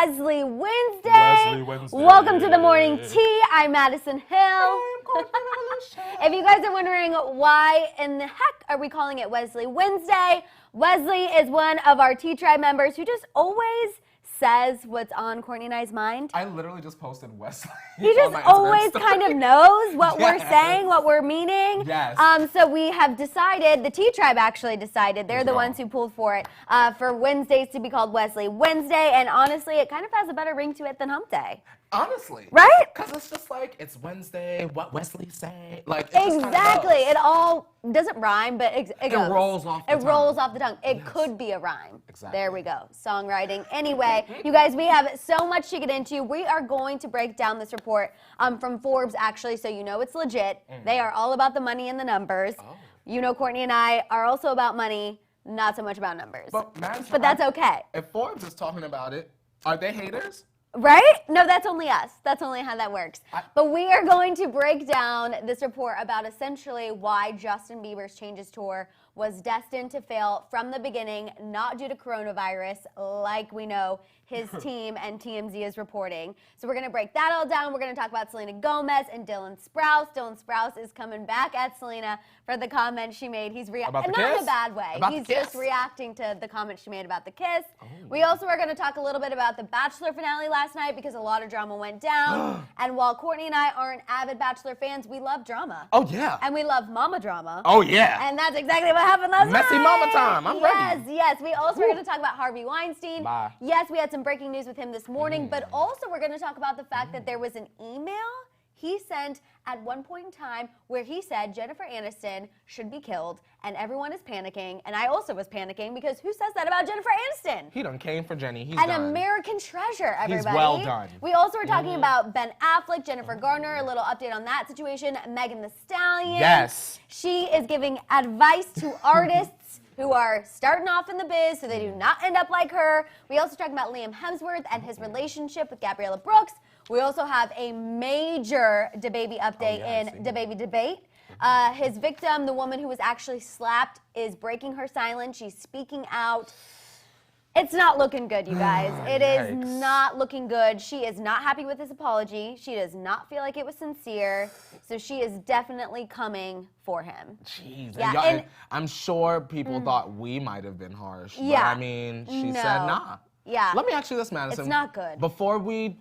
Wesley Wednesday. Welcome to the morning tea. I'm Maddison Hill. If you guys are wondering why in the heck are we calling it Wesley Wednesday, Wesley is one of our Tea Tribe members who just always says what's on Kourtney and I's mind. I literally just posted Wesley. He just always kind of knows what we're saying, what we're meaning. Yes. So we have decided, the Tea Tribe actually decided, they're the ones who pulled for it, for Wednesdays to be called Wesley Wednesday. And honestly, it kind of has a better ring to it than Hump Day. Honestly. Right? Because it's just like, it's Wednesday, what Wesley say? Like, exactly. It all doesn't rhyme, but it goes. Rolls off the tongue. It rolls off the tongue. It could be a rhyme. Exactly. There we go. Songwriting. Anyway, you guys, we have so much to get into. We are going to break down this report from Forbes, actually, so you know it's legit. They are all about the money and the numbers. Oh. You know Kourtney and I are also about money, not so much about numbers. But that's okay. If Forbes is talking about it, are they haters? Right? No, that's only us. That's only how that works. But we are going to break down this report about essentially why Justin Bieber's Changes tour was destined to fail from the beginning, not due to coronavirus, like we know his team and TMZ is reporting. So we're going to break that all down. We're going to talk about Selena Gomez and Dylan Sprouse. Dylan Sprouse is coming back at Selena for the comment she made. He's not in a bad way. He's just reacting to the comment she made about the kiss. Oh. We also are going to talk a little bit about the Bachelor finale last night because a lot of drama went down. And while Kourtney and I aren't avid Bachelor fans, we love drama. Oh, yeah. And we love mama drama. Oh, yeah. And that's exactly what happened last night. Messy mama time. I'm ready. Yes. We also are going to talk about Harvey Weinstein. Bye. Yes, we had some breaking news with him this morning, but also we're going to talk about the fact that there was an email he sent at one point in time where he said Jennifer Aniston should be killed, and everyone is panicking, and I also was panicking because who says that about Jennifer Aniston? He done came for Jenny. He's an done. American treasure, everybody. He's well done. We also were talking about Ben Affleck, Jennifer Garner, a little update on that situation, Megan Thee Stallion. Yes. She is giving advice to artists who are starting off in the biz so they do not end up like her. We also talked about Liam Hemsworth and his relationship with Gabriella Brooks. We also have a major DaBaby update in DaBaby Debate. His victim, the woman who was actually slapped, is breaking her silence. She's speaking out. It's not looking good, you guys. It is not looking good. She is not happy with his apology. She does not feel like it was sincere. So she is definitely coming for him. Jeez. Yeah, and I'm sure people thought we might have been harsh. Yeah. But I mean, she said nah. Yeah. Let me ask you this, Madison. It's not good. Before we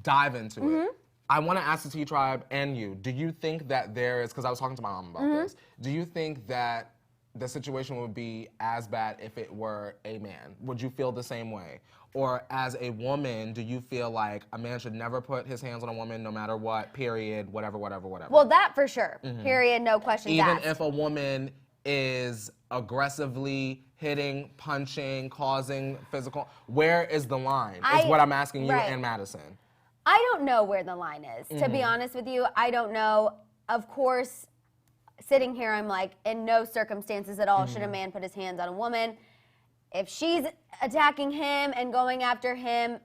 dive into it, I want to ask the Tea Tribe and you, do you think that there is, because I was talking to my mom about this, do you think that the situation would be as bad if it were a man? Would you feel the same way? Or as a woman, do you feel like a man should never put his hands on a woman no matter what, period, whatever? Well, that for sure, period, no questions asked. Even if a woman is aggressively hitting, punching, causing physical, where is the line is what I'm asking you and Madison. I don't know where the line is, to be honest with you. I don't know. Of course, sitting here, I'm like, in no circumstances at all should a man put his hands on a woman. If she's attacking him and going after him,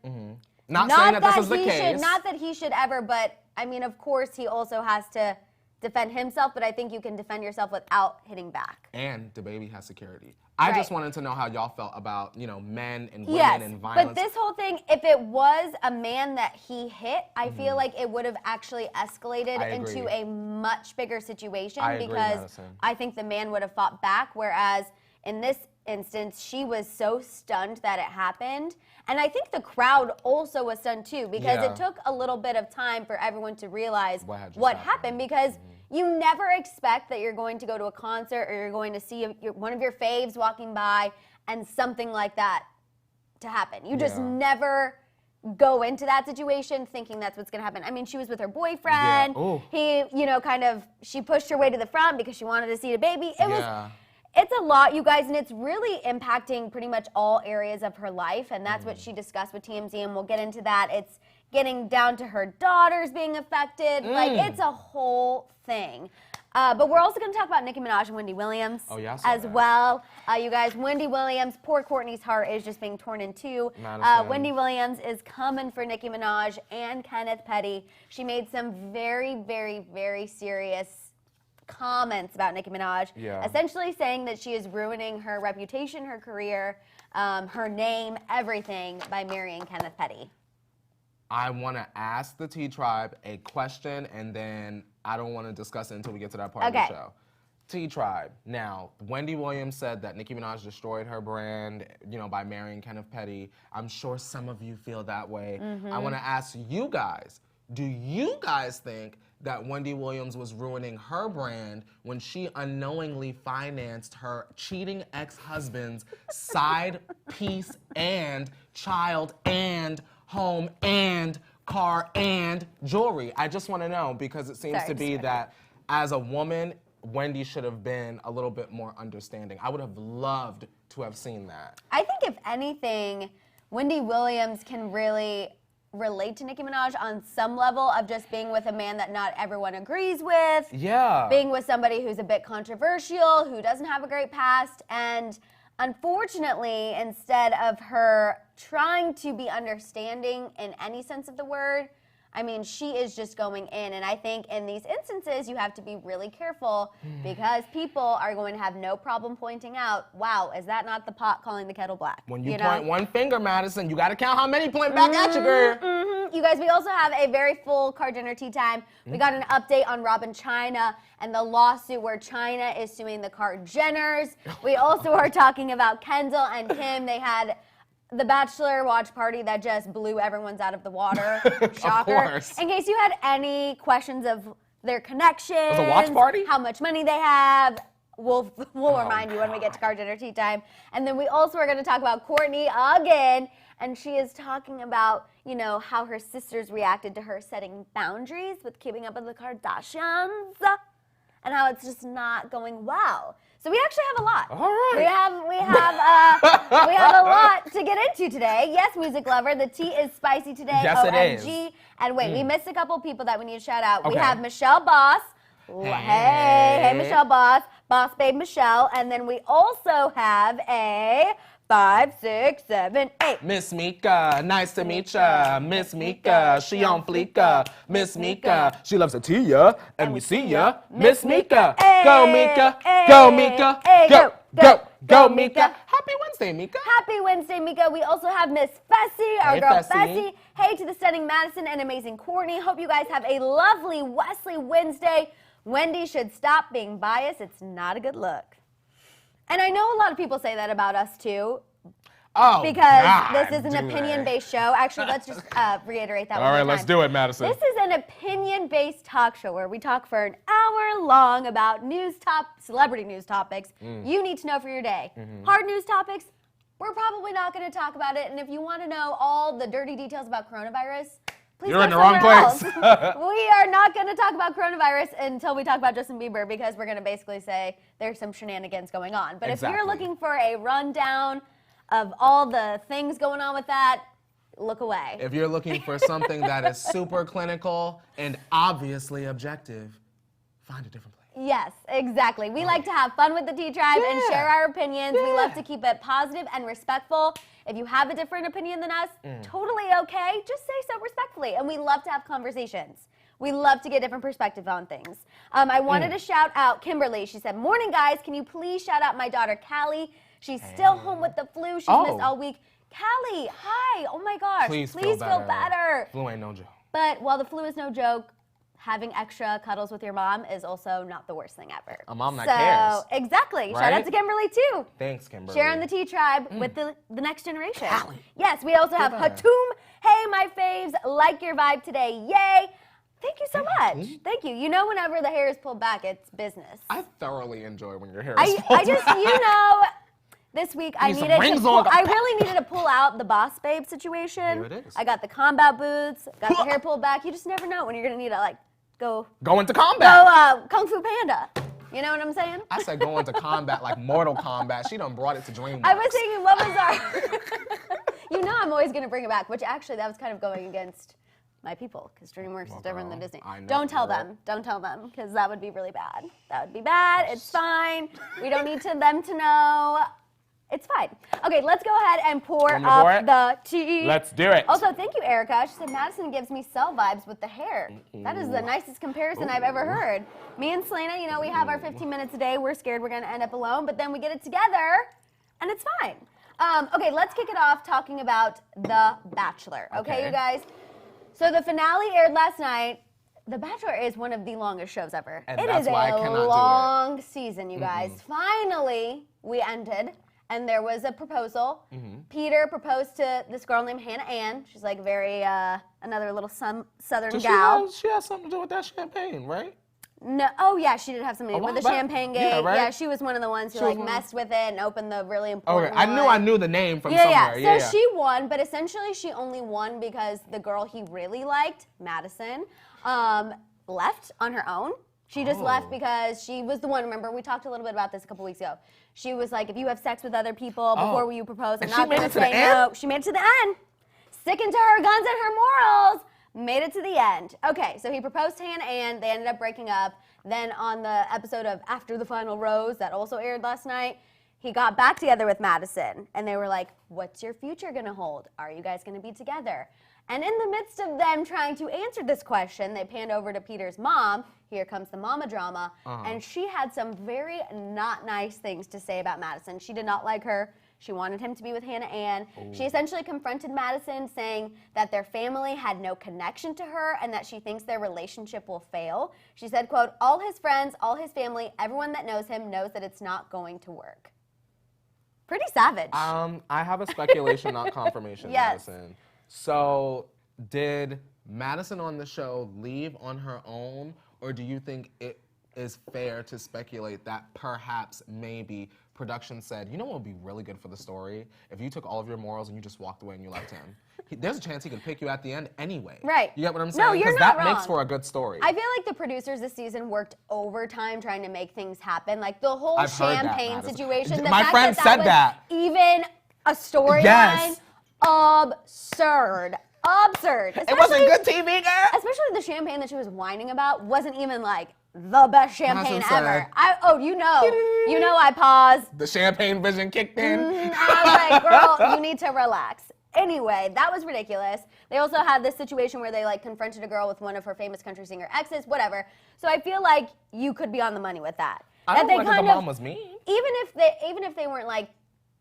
not saying that this is the case. Not that he should ever, but I mean, of course, he also has to defend himself, but I think you can defend yourself without hitting back. And DaBaby has security. I just wanted to know how y'all felt about, you know, men and women and violence. But this whole thing, if it was a man that he hit, I feel like it would have actually escalated into a much bigger situation because I think the man would have fought back, whereas in this instance, she was so stunned that it happened. And I think the crowd also was stunned too because it took a little bit of time for everyone to realize what happened because you never expect that you're going to go to a concert or you're going to see one of your faves walking by and something like that to happen. You just never go into that situation thinking that's what's going to happen. I mean, she was with her boyfriend. He, you know, she pushed her way to the front because she wanted to see DaBaby. It's a lot, you guys, and it's really impacting pretty much all areas of her life, and that's what she discussed with TMZ, and we'll get into that. It's getting down to her daughters being affected. Like, it's a whole thing. But we're also going to talk about Nicki Minaj and Wendy Williams as well. You guys, Wendy Williams, poor Kourtney's heart is just being torn in two. Wendy Williams is coming for Nicki Minaj and Kenneth Petty. She made some very, very, very serious comments about Nicki Minaj, essentially saying that she is ruining her reputation, her career, her name, everything by marrying Kenneth Petty. I want to ask the Tea Tribe a question, and then I don't want to discuss it until we get to that part of the show. Tea Tribe. Now, Wendy Williams said that Nicki Minaj destroyed her brand, by marrying Kenneth Petty. I'm sure some of you feel that way. I want to ask you guys, do you guys think that Wendy Williams was ruining her brand when she unknowingly financed her cheating ex-husband's side piece and child and home and car and jewelry? I just want to know, because it seems to be that as a woman, Wendy should have been a little bit more understanding. I would have loved to have seen that. I think if anything, Wendy Williams can really relate to Nicki Minaj on some level of just being with a man that not everyone agrees with. Yeah. Being with somebody who's a bit controversial, who doesn't have a great past. And unfortunately, instead of her trying to be understanding in any sense of the word, I mean, she is just going in. And I think in these instances, you have to be really careful because people are going to have no problem pointing out, wow, is that not the pot calling the kettle black? When you point one finger, Madison, you got to count how many point back at you, girl. You guys, we also have a very full Card Dinner Tea Time. We got an update on Rob and Chyna and the lawsuit where Chyna is suing the Kardashians. We also are talking about Kendall and Kim. They had the Bachelor watch party that just blew everyone's out of the water. Shocker. Of course. In case you had any questions of their connections. It was a watch party? How much money they have. We'll remind you when we get to Card Dinner Tea Time. And then we also are going to talk about Kourtney again. And she is talking about, how her sisters reacted to her setting boundaries with keeping up with the Kardashians. And how it's just not going well. So we actually have a lot. All right. We have a lot to get into today. Yes, music lover, the tea is spicy today. Yes, OMG. it is. And wait, we missed a couple people that we need to shout out. Okay. We have Michelle Boss. Hey, Michelle Boss. Boss babe Michelle. And then we also have a 5, 6, 7, 8. Miss Mika, nice to meet ya. Miss Mika, she on fleeka. Miss Mika, she loves to tea ya, and we see ya. Miss Mika, go Mika, go Mika, go Mika. Happy Wednesday, Mika. Happy Wednesday, Mika. We also have Miss Fessy, our girl Fessy. Fessy. Hey to the stunning Maddison and amazing Courtney. Hope you guys have a lovely Wesley Wednesday. Wendy should stop being biased. It's not a good look. And I know a lot of people say that about us too. Oh, because God, this is an opinion-based show. Actually, let's just reiterate that one more time. All right, let's do it, Madison. This is an opinion-based talk show where we talk for an hour long about celebrity news topics you need to know for your day. Hard news topics, we're probably not going to talk about it. And if you want to know all the dirty details about coronavirus, please You're in the wrong place. We are not going to talk about coronavirus until we talk about Justin Bieber because we're going to basically say there's some shenanigans going on. But if you're looking for a rundown of all the things going on with that, look away. If you're looking for something that is super clinical and obviously objective, find a different place. Yes, exactly. We like to have fun with the Tea Tribe and share our opinions. We love to keep it positive and respectful. If you have a different opinion than us, totally okay. Just say so respectfully. And we love to have conversations. We love to get different perspectives on things. I wanted to shout out Kimberly. She said, morning, guys. Can you please shout out my daughter, Callie? She's still home with the flu. She's missed all week. Callie, hi. Oh, my gosh. Please feel better. Flu ain't no joke. But while the flu is no joke, having extra cuddles with your mom is also not the worst thing ever. A mom that cares. Exactly. Right? Shout out to Kimberly, too. Thanks, Kimberly. Sharing the Tea Tribe with the next generation. Callie. Yes, we also have Hatum. Hey, my faves. Like your vibe today. Yay. Thank you so much. Thank you. Whenever the hair is pulled back, it's business. I thoroughly enjoy when your hair is pulled I just, this week I really needed to pull out the boss babe situation. Here it is. I got the combat boots, got the hair pulled back. You just never know when you're going to need to, go into combat. Kung Fu Panda. You know what I'm saying? I said go into combat like Mortal Kombat. She done brought it to DreamWorks. I was thinking, what was our... I'm always going to bring it back, which actually that was kind of going against my people, because DreamWorks is different than Disney. Don't tell them, because that would be really bad. That would be bad. It's fine. We don't need them to know. It's fine. Okay, let's go ahead and pour up the tea. Let's do it. Also, thank you, Erica. She said Maddison gives me Cell vibes with the hair. That is the nicest comparison I've ever heard. Me and Selena, we have our 15 minutes a day. We're scared we're going to end up alone, but then we get it together, and it's fine. Okay, let's kick it off talking about The Bachelor. Okay, you guys? So the finale aired last night. The Bachelor is one of the longest shows ever. And it that's is why a I cannot long season, you guys. Finally, we ended, and there was a proposal. Peter proposed to this girl named Hannah Ann. She's like very, another little southern gal. She has something to do with that champagne, right? No, oh yeah, she did have something with the champagne gate. Yeah, right? Yeah, she was one of the ones who messed with it and opened the really important one. I knew the name from somewhere. Yeah. So she won, but essentially she only won because the girl he really liked, Maddison, left on her own. She just left because she was the one. Remember, we talked a little bit about this a couple weeks ago. She was like, if you have sex with other people before you propose, I'm not going to say no. She made it to the end. Sticking to her guns and her morals. Made it to the end. Okay, so he proposed to Hannah Ann. They ended up breaking up. Then on the episode of After the Final Rose that also aired last night, he got back together with Maddison. And they were like, what's your future going to hold? Are you guys going to be together? And in the midst of them trying to answer this question, they panned over to Peter's mom. Here comes the mama drama. And she had some very not nice things to say about Maddison. She did not like her. She wanted him to be with Hannah Ann. She essentially confronted Maddison, saying that their family had no connection to her and that she thinks their relationship will fail. She said, quote, all his friends, all his family, everyone that knows him knows that it's not going to work. Pretty savage. I have a speculation, not confirmation, Yes. Madison. So did Maddison on the show leave on her own, or do you think it is fair to speculate that perhaps maybe production said, you know what would be really good for the story? If you took all of your morals and you just walked away and you left him. There's a chance he could pick you at the end anyway. Right. You get what I'm saying? No, you're not that wrong. makes for a good story. I feel like the producers this season worked overtime trying to make things happen. Like the whole I've heard that, champagne Madison. situation. My friend said that. Even a storyline. Yes. Absurd. Absurd. It wasn't good TV, girl. Especially the champagne that she was whining about wasn't even like the best champagne Madison ever. said, you know I paused. The champagne vision kicked in. I was like, girl, you need to relax. Anyway, that was ridiculous. They also had this situation where they like confronted a girl with one of her famous country singer exes, whatever. So I feel like you could be on the money with that. I don't like that the mom was mean. Even if they weren't like,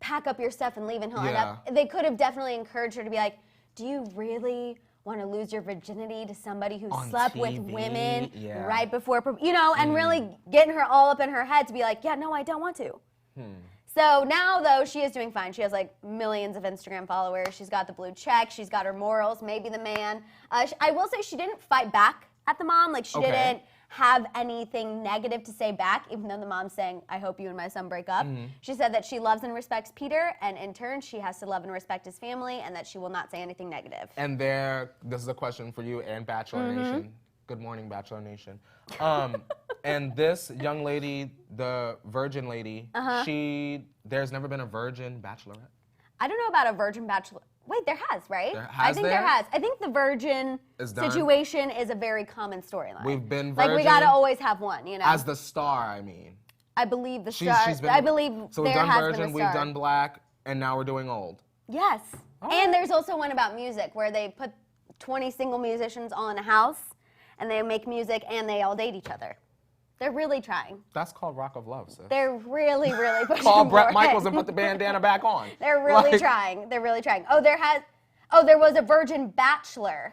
pack up your stuff and leave and he'll end up, they could have definitely encouraged her to be like, do you really want to lose your virginity to somebody who slept with women right before, and really getting her all up in her head to be like, yeah, no, I don't want to. So now, though, she is doing fine. She has, like, millions of Instagram followers. She's got the blue check. She's got her morals, maybe the man. I will say she didn't fight back at the mom. Like, she didn't have anything negative to say back, even though the mom's saying, I hope you and my son break up. She said that she loves and respects Peter, and in turn, she has to love and respect his family, and that she will not say anything negative. And this is a question for you and Bachelor Nation. Good morning, Bachelor Nation. And this young lady, the virgin lady, there's never been a virgin bachelorette? I don't know about a virgin bachelor. Wait, there has, right? There has. I think the virgin situation is a very common storyline. We've been virgin. Like, we gotta always have one, you know? As the star, I mean. I believe the star. I believe so we've there done has virgin, been a star. we've done black, and now we're doing old. Yes. And there's also one about music where they put 20 single musicians all in a house, and they make music, and they all date each other. They're really trying. That's called Rock of Love, sis. They're really, really pushing Call Bret for Michaels it. and put the bandana back on. They're really trying. They're really trying. There was a virgin bachelor.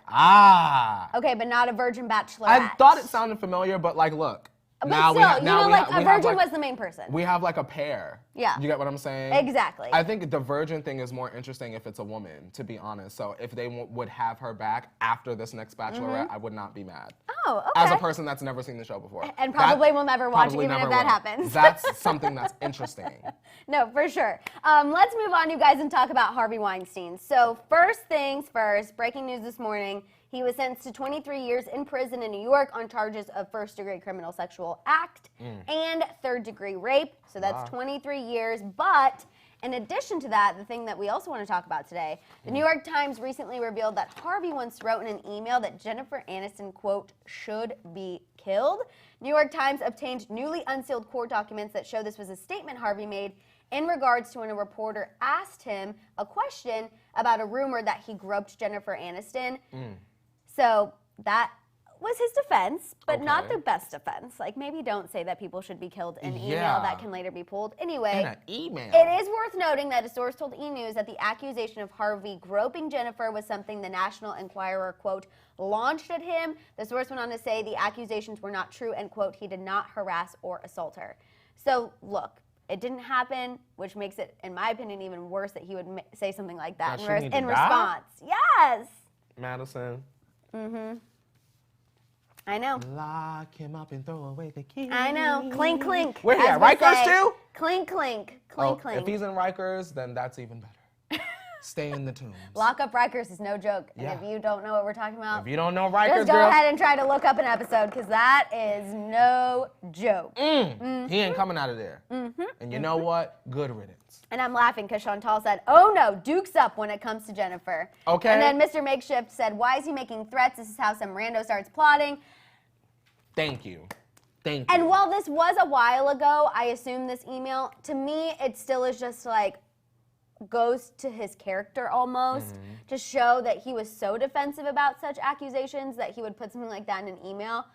Okay, but not a virgin bachelorette. I thought it sounded familiar, but like, look. But a virgin was the main person. We have like a pair. Yeah. You get what I'm saying? Exactly. I think the virgin thing is more interesting if it's a woman, to be honest. So if they would have her back after this next Bachelorette, I would not be mad. Oh, okay. As a person that's never seen the show before. And probably will never watch it, even if that happens. That's something that's interesting. No, for sure. Let's move on, you guys, and talk about Harvey Weinstein. So first things first, breaking news this morning. He was sentenced to 23 years in prison in New York on charges of first-degree criminal sexual act and third-degree rape. So that's 23 years. But in addition to that, the thing that we also want to talk about today, the New York Times recently revealed that Harvey once wrote in an email that Jennifer Aniston, quote, should be killed. New York Times obtained newly unsealed court documents that show this was a statement Harvey made in regards to when a reporter asked him a question about a rumor that he groped Jennifer Aniston. So that was his defense, but not the best defense. Like, maybe don't say that people should be killed in email that can later be pulled. Anyway, in an email. It is worth noting that a source told E! News that the accusation of Harvey groping Jennifer was something the National Enquirer, quote, launched at him. The source went on to say the accusations were not true and, quote, he did not harass or assault her. So, look, it didn't happen, which makes it, in my opinion, even worse that he would say something like that in response. Yes. Madison. Mm-hmm. I know. Lock him up and throw away the key. I know. Clink, clink. Where he at? Rikers too? Clink, clink. Clink, clink. If he's in Rikers, then that's even better. Stay in the tombs. Lock up Rikers is no joke. And if you don't know what we're talking about, if you don't know Rikers, just go ahead and try to look up an episode because that is no joke. He ain't coming out of there. And you know what? Good riddance. And I'm laughing because Chantal said, oh no, Duke's up when it comes to Jennifer. Okay. And then Mr. Makeshift said, why is he making threats? This is how some rando starts plotting. Thank you. Thank you. And while this was a while ago, I assume this email, to me, it still is just like, goes to his character almost to show that he was so defensive about such accusations that he would put something like that in an email.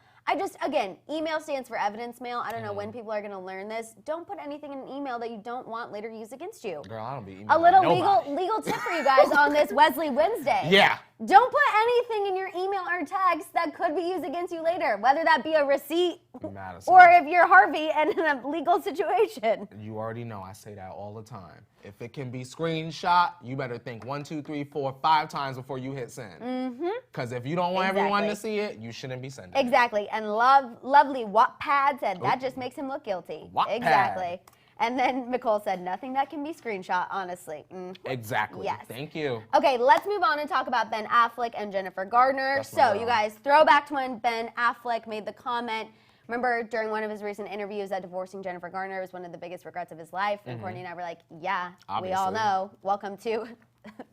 Again, email stands for evidence mail. I don't know when people are going to learn this. Don't put anything in an email that you don't want later used against you. Girl, I don't be emailing A little nobody. legal tip for you guys on this Wesley Wednesday. Yeah. Don't put anything in your email or text that could be used against you later, whether that be a receipt Madison. or if you're Harvey and in a legal situation. You already know I say that all the time. If it can be screenshot, you better think 1, 2, 3, 4, 5 times before you hit send. Because if you don't want everyone to see it, you shouldn't be sending Exactly. And lovely Wattpad said that just makes him look guilty. Wattpad. Exactly. And then Nicole said nothing that can be screenshot, honestly. Exactly. Yes. Thank you. Okay, let's move on and talk about Ben Affleck and Jennifer Garner. You guys, throwback to when Ben Affleck made the comment. Remember during one of his recent interviews that divorcing Jennifer Garner was one of the biggest regrets of his life. And Kourtney and I were like, yeah, obviously. We all know. Welcome to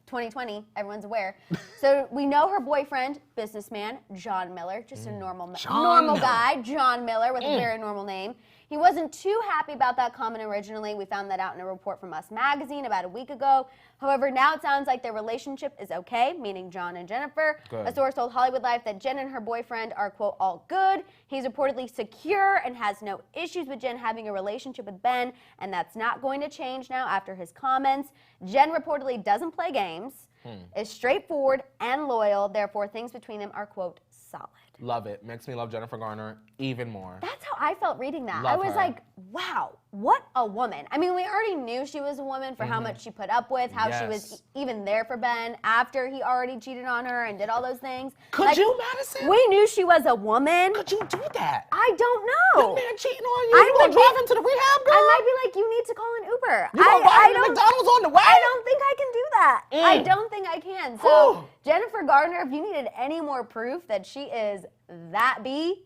2020. Everyone's aware. So we know her boyfriend, businessman, John Miller, just a normal guy, John Miller with a very normal name. He wasn't too happy about that comment originally. We found that out in a report from Us Magazine about a week ago. However, now it sounds like their relationship is okay, meaning John and Jennifer. Good. A source told Hollywood Life that Jen and her boyfriend are, quote, all good. He's reportedly secure and has no issues with Jen having a relationship with Ben, and that's not going to change now after his comments. Jen reportedly doesn't play games, is straightforward and loyal. Therefore, things between them are, quote, solid. Love it. Makes me love Jennifer Garner even more. That's how I felt reading that. Love I was her. like, wow, what a woman. I mean, we already knew she was a woman for how much she put up with, how she was even there for Ben after he already cheated on her and did all those things. Could you, Madison? We knew she was a woman. Could you do that? I don't know. That man cheating on you? You gonna drive him to the rehab, girl? I might be like, you need to call an Uber. You gonna buy him McDonald's on the way? I don't think I can do that. I don't think I can. So, Jennifer Garner, if you needed any more proof that she is that B,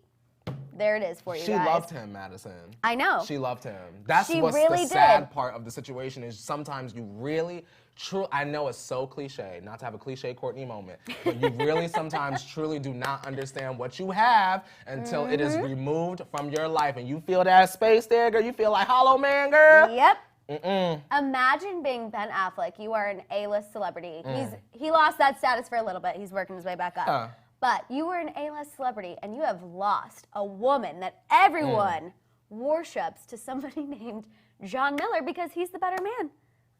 there it is for you guys. She loved him, Madison. I know. She loved him. That's she what's really the sad part of the situation is sometimes you really, I know it's so cliche, not to have a cliche Kourtney moment, but you really sometimes truly do not understand what you have until it is removed from your life. And you feel that space there, girl. You feel like Hollow Man, girl. Yep. Imagine being Ben Affleck. You are an A-list celebrity. He lost that status for a little bit. He's working his way back up. But you were an A-list celebrity, and you have lost a woman that everyone worships to somebody named John Miller because he's the better man,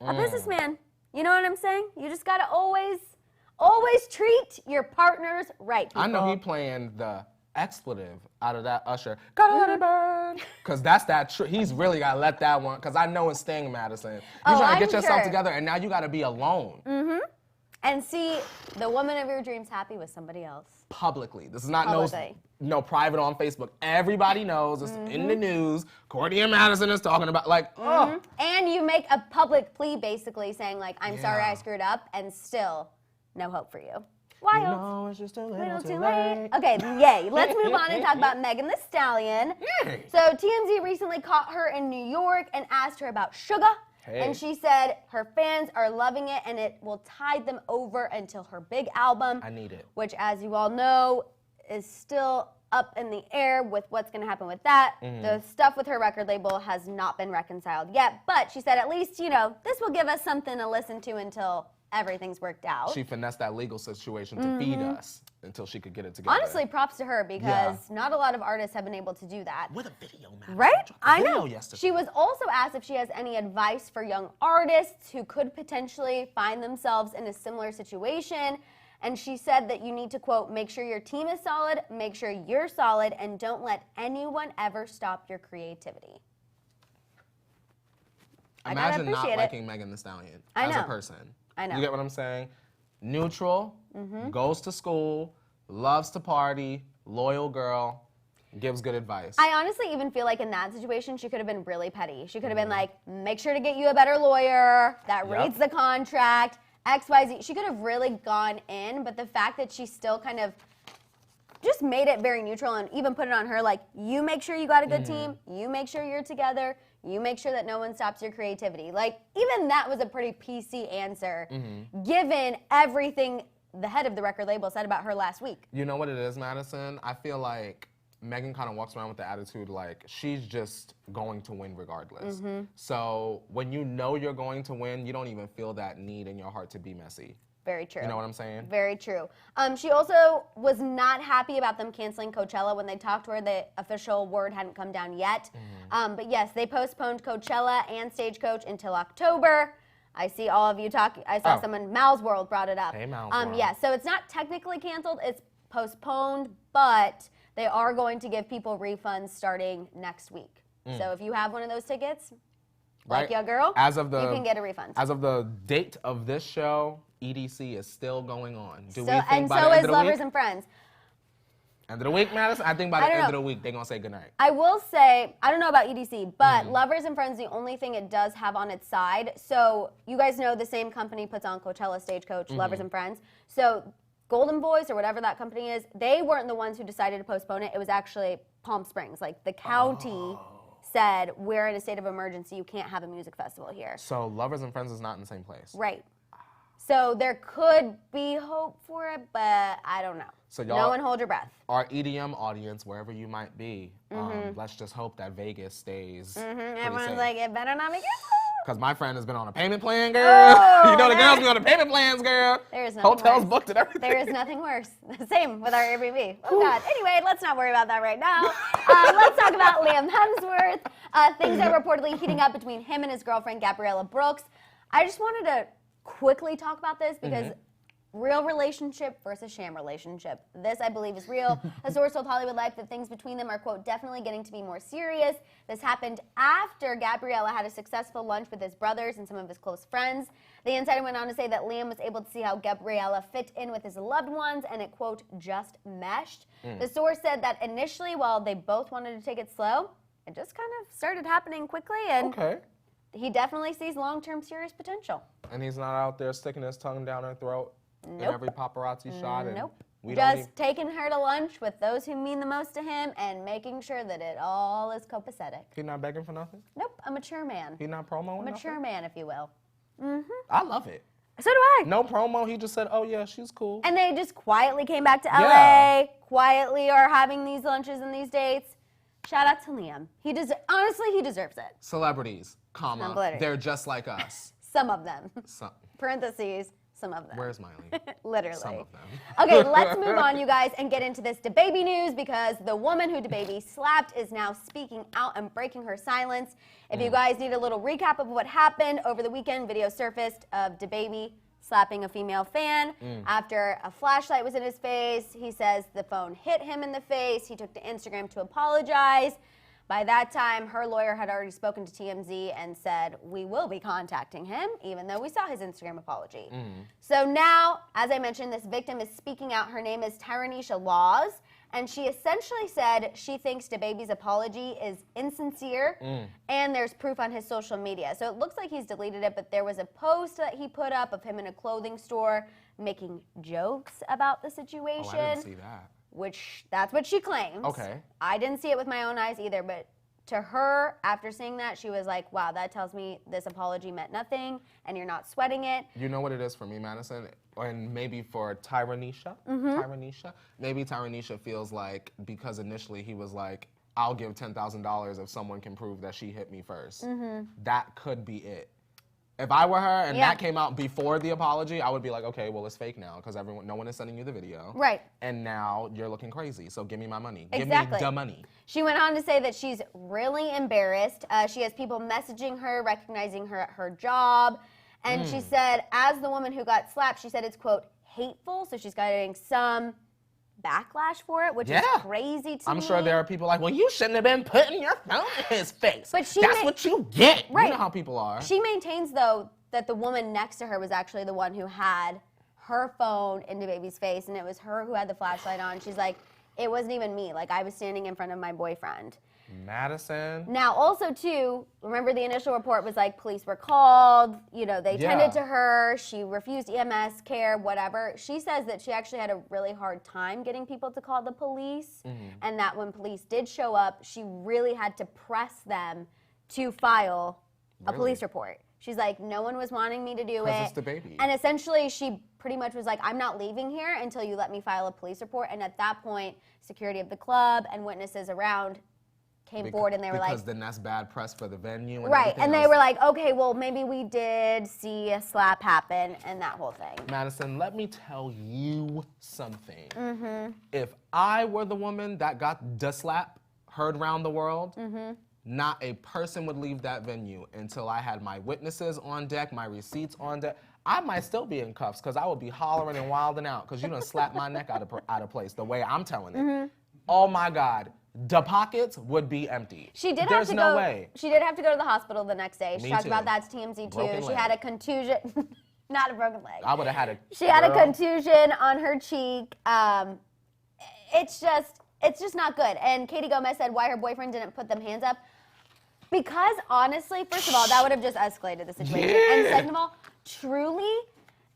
a businessman. You know what I'm saying? You just gotta always treat your partners right, people. I know he playing the expletive out of that Usher. Gotta let it burn. Because that's he's really gotta let that one, because I know it's Sting, Madison. You're trying to get yourself together, and now you gotta be alone. And see the woman of your dreams happy with somebody else. Publicly. This is not no private on Facebook. Everybody knows. It's in the news. Kourtney and Madison is talking about, like, And you make a public plea basically saying, like, I'm sorry I screwed up, and still no hope for you. Wild. You know, it's just a little too late. Okay, yay. Let's move on and talk about Megan Thee Stallion. So TMZ recently caught her in New York and asked her about Sugar. And she said her fans are loving it and it will tide them over until her big album. I need it. Which, as you all know, is still up in the air with what's going to happen with that. The stuff with her record label has not been reconciled yet. But she said at least, you know, this will give us something to listen to until everything's worked out. She finessed that legal situation to feed us until she could get it together. Honestly, props to her because not a lot of artists have been able to do that. With a video, man. Right? I know. Yesterday. She was also asked if she has any advice for young artists who could potentially find themselves in a similar situation. And she said that you need to, quote, make sure your team is solid, make sure you're solid, and don't let anyone ever stop your creativity. Imagine not liking Megan Thee Stallion as a person. I know. You get what I'm saying? Neutral, goes to school, loves to party, loyal girl, gives good advice. I honestly even feel like in that situation, she could have been really petty. She could have been like, make sure to get you a better lawyer that reads the contract, XYZ. She could have really gone in, but the fact that she still kind of just made it very neutral and even put it on her like, you make sure you got a good team, you make sure you're together, you make sure that no one stops your creativity. Like, even that was a pretty PC answer, given everything the head of the record label said about her last week. You know what it is, Madison? I feel like Megan kind of walks around with the attitude like she's just going to win regardless. So when you know you're going to win, you don't even feel that need in your heart to be messy. Very true. You know what I'm saying? Very true. She also was not happy about them canceling Coachella. When they talked to her, the official word hadn't come down yet. But yes, they postponed Coachella and Stagecoach until October. I see all of you talking. I saw someone, Mal's World, brought it up. Hey, Mal's World. Yeah, so it's not technically canceled. It's postponed, but they are going to give people refunds starting next week. So if you have one of those tickets, like your girl, you can get a refund. As of the date of this show, EDC is still going on. So is Lovers and Friends. End of the week, Madison? I think by the end of the week, they're going to say goodnight. I will say, I don't know about EDC, but Lovers and Friends, the only thing it does have on its side, so you guys know the same company puts on Coachella, Stagecoach, Lovers and Friends. So Golden Voice or whatever that company is, they weren't the ones who decided to postpone it. It was actually Palm Springs. Like, the county said, we're in a state of emergency. You can't have a music festival here. So Lovers and Friends is not in the same place. Right. So there could be hope for it, but I don't know. So no one hold your breath. Our EDM audience, wherever you might be, let's just hope that Vegas stays. Everyone's safe. like, it better not be good. Because my friend has been on a payment plan, girl. Oh, you know the girls be on the payment plans, girl. There is nothing Hotels worse. booked and everything. There is nothing worse. Same with our Airbnb. Oh, God. Anyway, let's not worry about that right now. Let's talk about Liam Hemsworth. Things are reportedly heating up between him and his girlfriend, Gabriella Brooks. I just wanted to quickly talk about this because real relationship versus sham relationship. This, I believe, is real. A source told Hollywood Life that things between them are, quote, definitely getting to be more serious. This happened after Gabriella had a successful lunch with his brothers and some of his close friends. The insider went on to say that Liam was able to see how Gabriella fit in with his loved ones and it, quote, just meshed. The source said that initially, while they both wanted to take it slow, it just kind of started happening quickly and he definitely sees long-term serious potential. And he's not out there sticking his tongue down her throat in every paparazzi shot. And just taking her to lunch with those who mean the most to him and making sure that it all is copacetic. He's not begging for nothing? Nope, a mature man. He's not promoing nothing? Mature man, if you will. I love it. So do I. No promo, he just said, oh yeah, she's cool. And they just quietly came back to LA, quietly are having these lunches and these dates. Shout out to Liam. Honestly, he deserves it. Celebrities, comma, they're just like us. Some of them. Parentheses, some of them. Where's Miley? Literally. Some of them. Okay, let's move on, you guys, and get into this DaBaby news because the woman who DaBaby slapped is now speaking out and breaking her silence. If you guys need a little recap of what happened over the weekend, video surfaced of DaBaby slapping a female fan after a flashlight was in his face. He says the phone hit him in the face. He took to Instagram to apologize. By that time, her lawyer had already spoken to TMZ and said, we will be contacting him, even though we saw his Instagram apology. So now, as I mentioned, this victim is speaking out. Her name is Tyranisha Laws, and she essentially said she thinks DaBaby's apology is insincere, and there's proof on his social media. So it looks like he's deleted it, but there was a post that he put up of him in a clothing store making jokes about the situation. Oh, I didn't see that. Which, that's what she claims. Okay. I didn't see it with my own eyes either, but to her, after seeing that, she was like, wow, that tells me this apology meant nothing, and you're not sweating it. You know what it is for me, Madison? And maybe for Tyranisha, maybe Tyranisha feels like, because initially he was like, I'll give $10,000 if someone can prove that she hit me first. That could be it. If I were her and that came out before the apology, I would be like, okay, well, it's fake now because no one is sending you the video. Right. And now you're looking crazy, so give me my money. Exactly. Give me the money. She went on to say that she's really embarrassed. She has people messaging her, recognizing her at her job. And she said, as the woman who got slapped, she said it's, quote, hateful. So she's getting some backlash for it, which is crazy to me. I'm sure there are people like, well, you shouldn't have been putting your phone in his face. But that's what you get. Right. You know how people are. She maintains, though, that the woman next to her was actually the one who had her phone in DaBaby's face, and it was her who had the flashlight on. She's like, it wasn't even me. Like, I was standing in front of my boyfriend. Maddison. Now, also, too, remember the initial report was like police were called, you know, they tended to her, she refused EMS care, whatever. She says that she actually had a really hard time getting people to call the police, and that when police did show up, she really had to press them to file a police report. She's like, no one was wanting me to do it. It's DaBaby. And essentially, she pretty much was like, I'm not leaving here until you let me file a police report. And at that point, security of the club and witnesses around came forward, and they were like, because then that's bad press for the venue. And right, and they were like, okay, well, maybe we did see a slap happen and that whole thing. Madison, let me tell you something. If I were the woman that got the slap heard around the world, not a person would leave that venue until I had my witnesses on deck, my receipts on deck. I might still be in cuffs because I would be hollering and wilding out because you done slapped my neck out of place the way I'm telling it. Oh my God. The pockets would be empty. She did There's have to no go. way. She did have to go to the hospital the next day. She Me talked too. about that to TMZ Broken too. She leg. had a contusion, not a broken leg. I would have had a. She had a contusion on her cheek. It's just not good. And Katie Gomez said why her boyfriend didn't put them hands up. Because honestly, first of all, that would have just escalated the situation. And second of all, truly,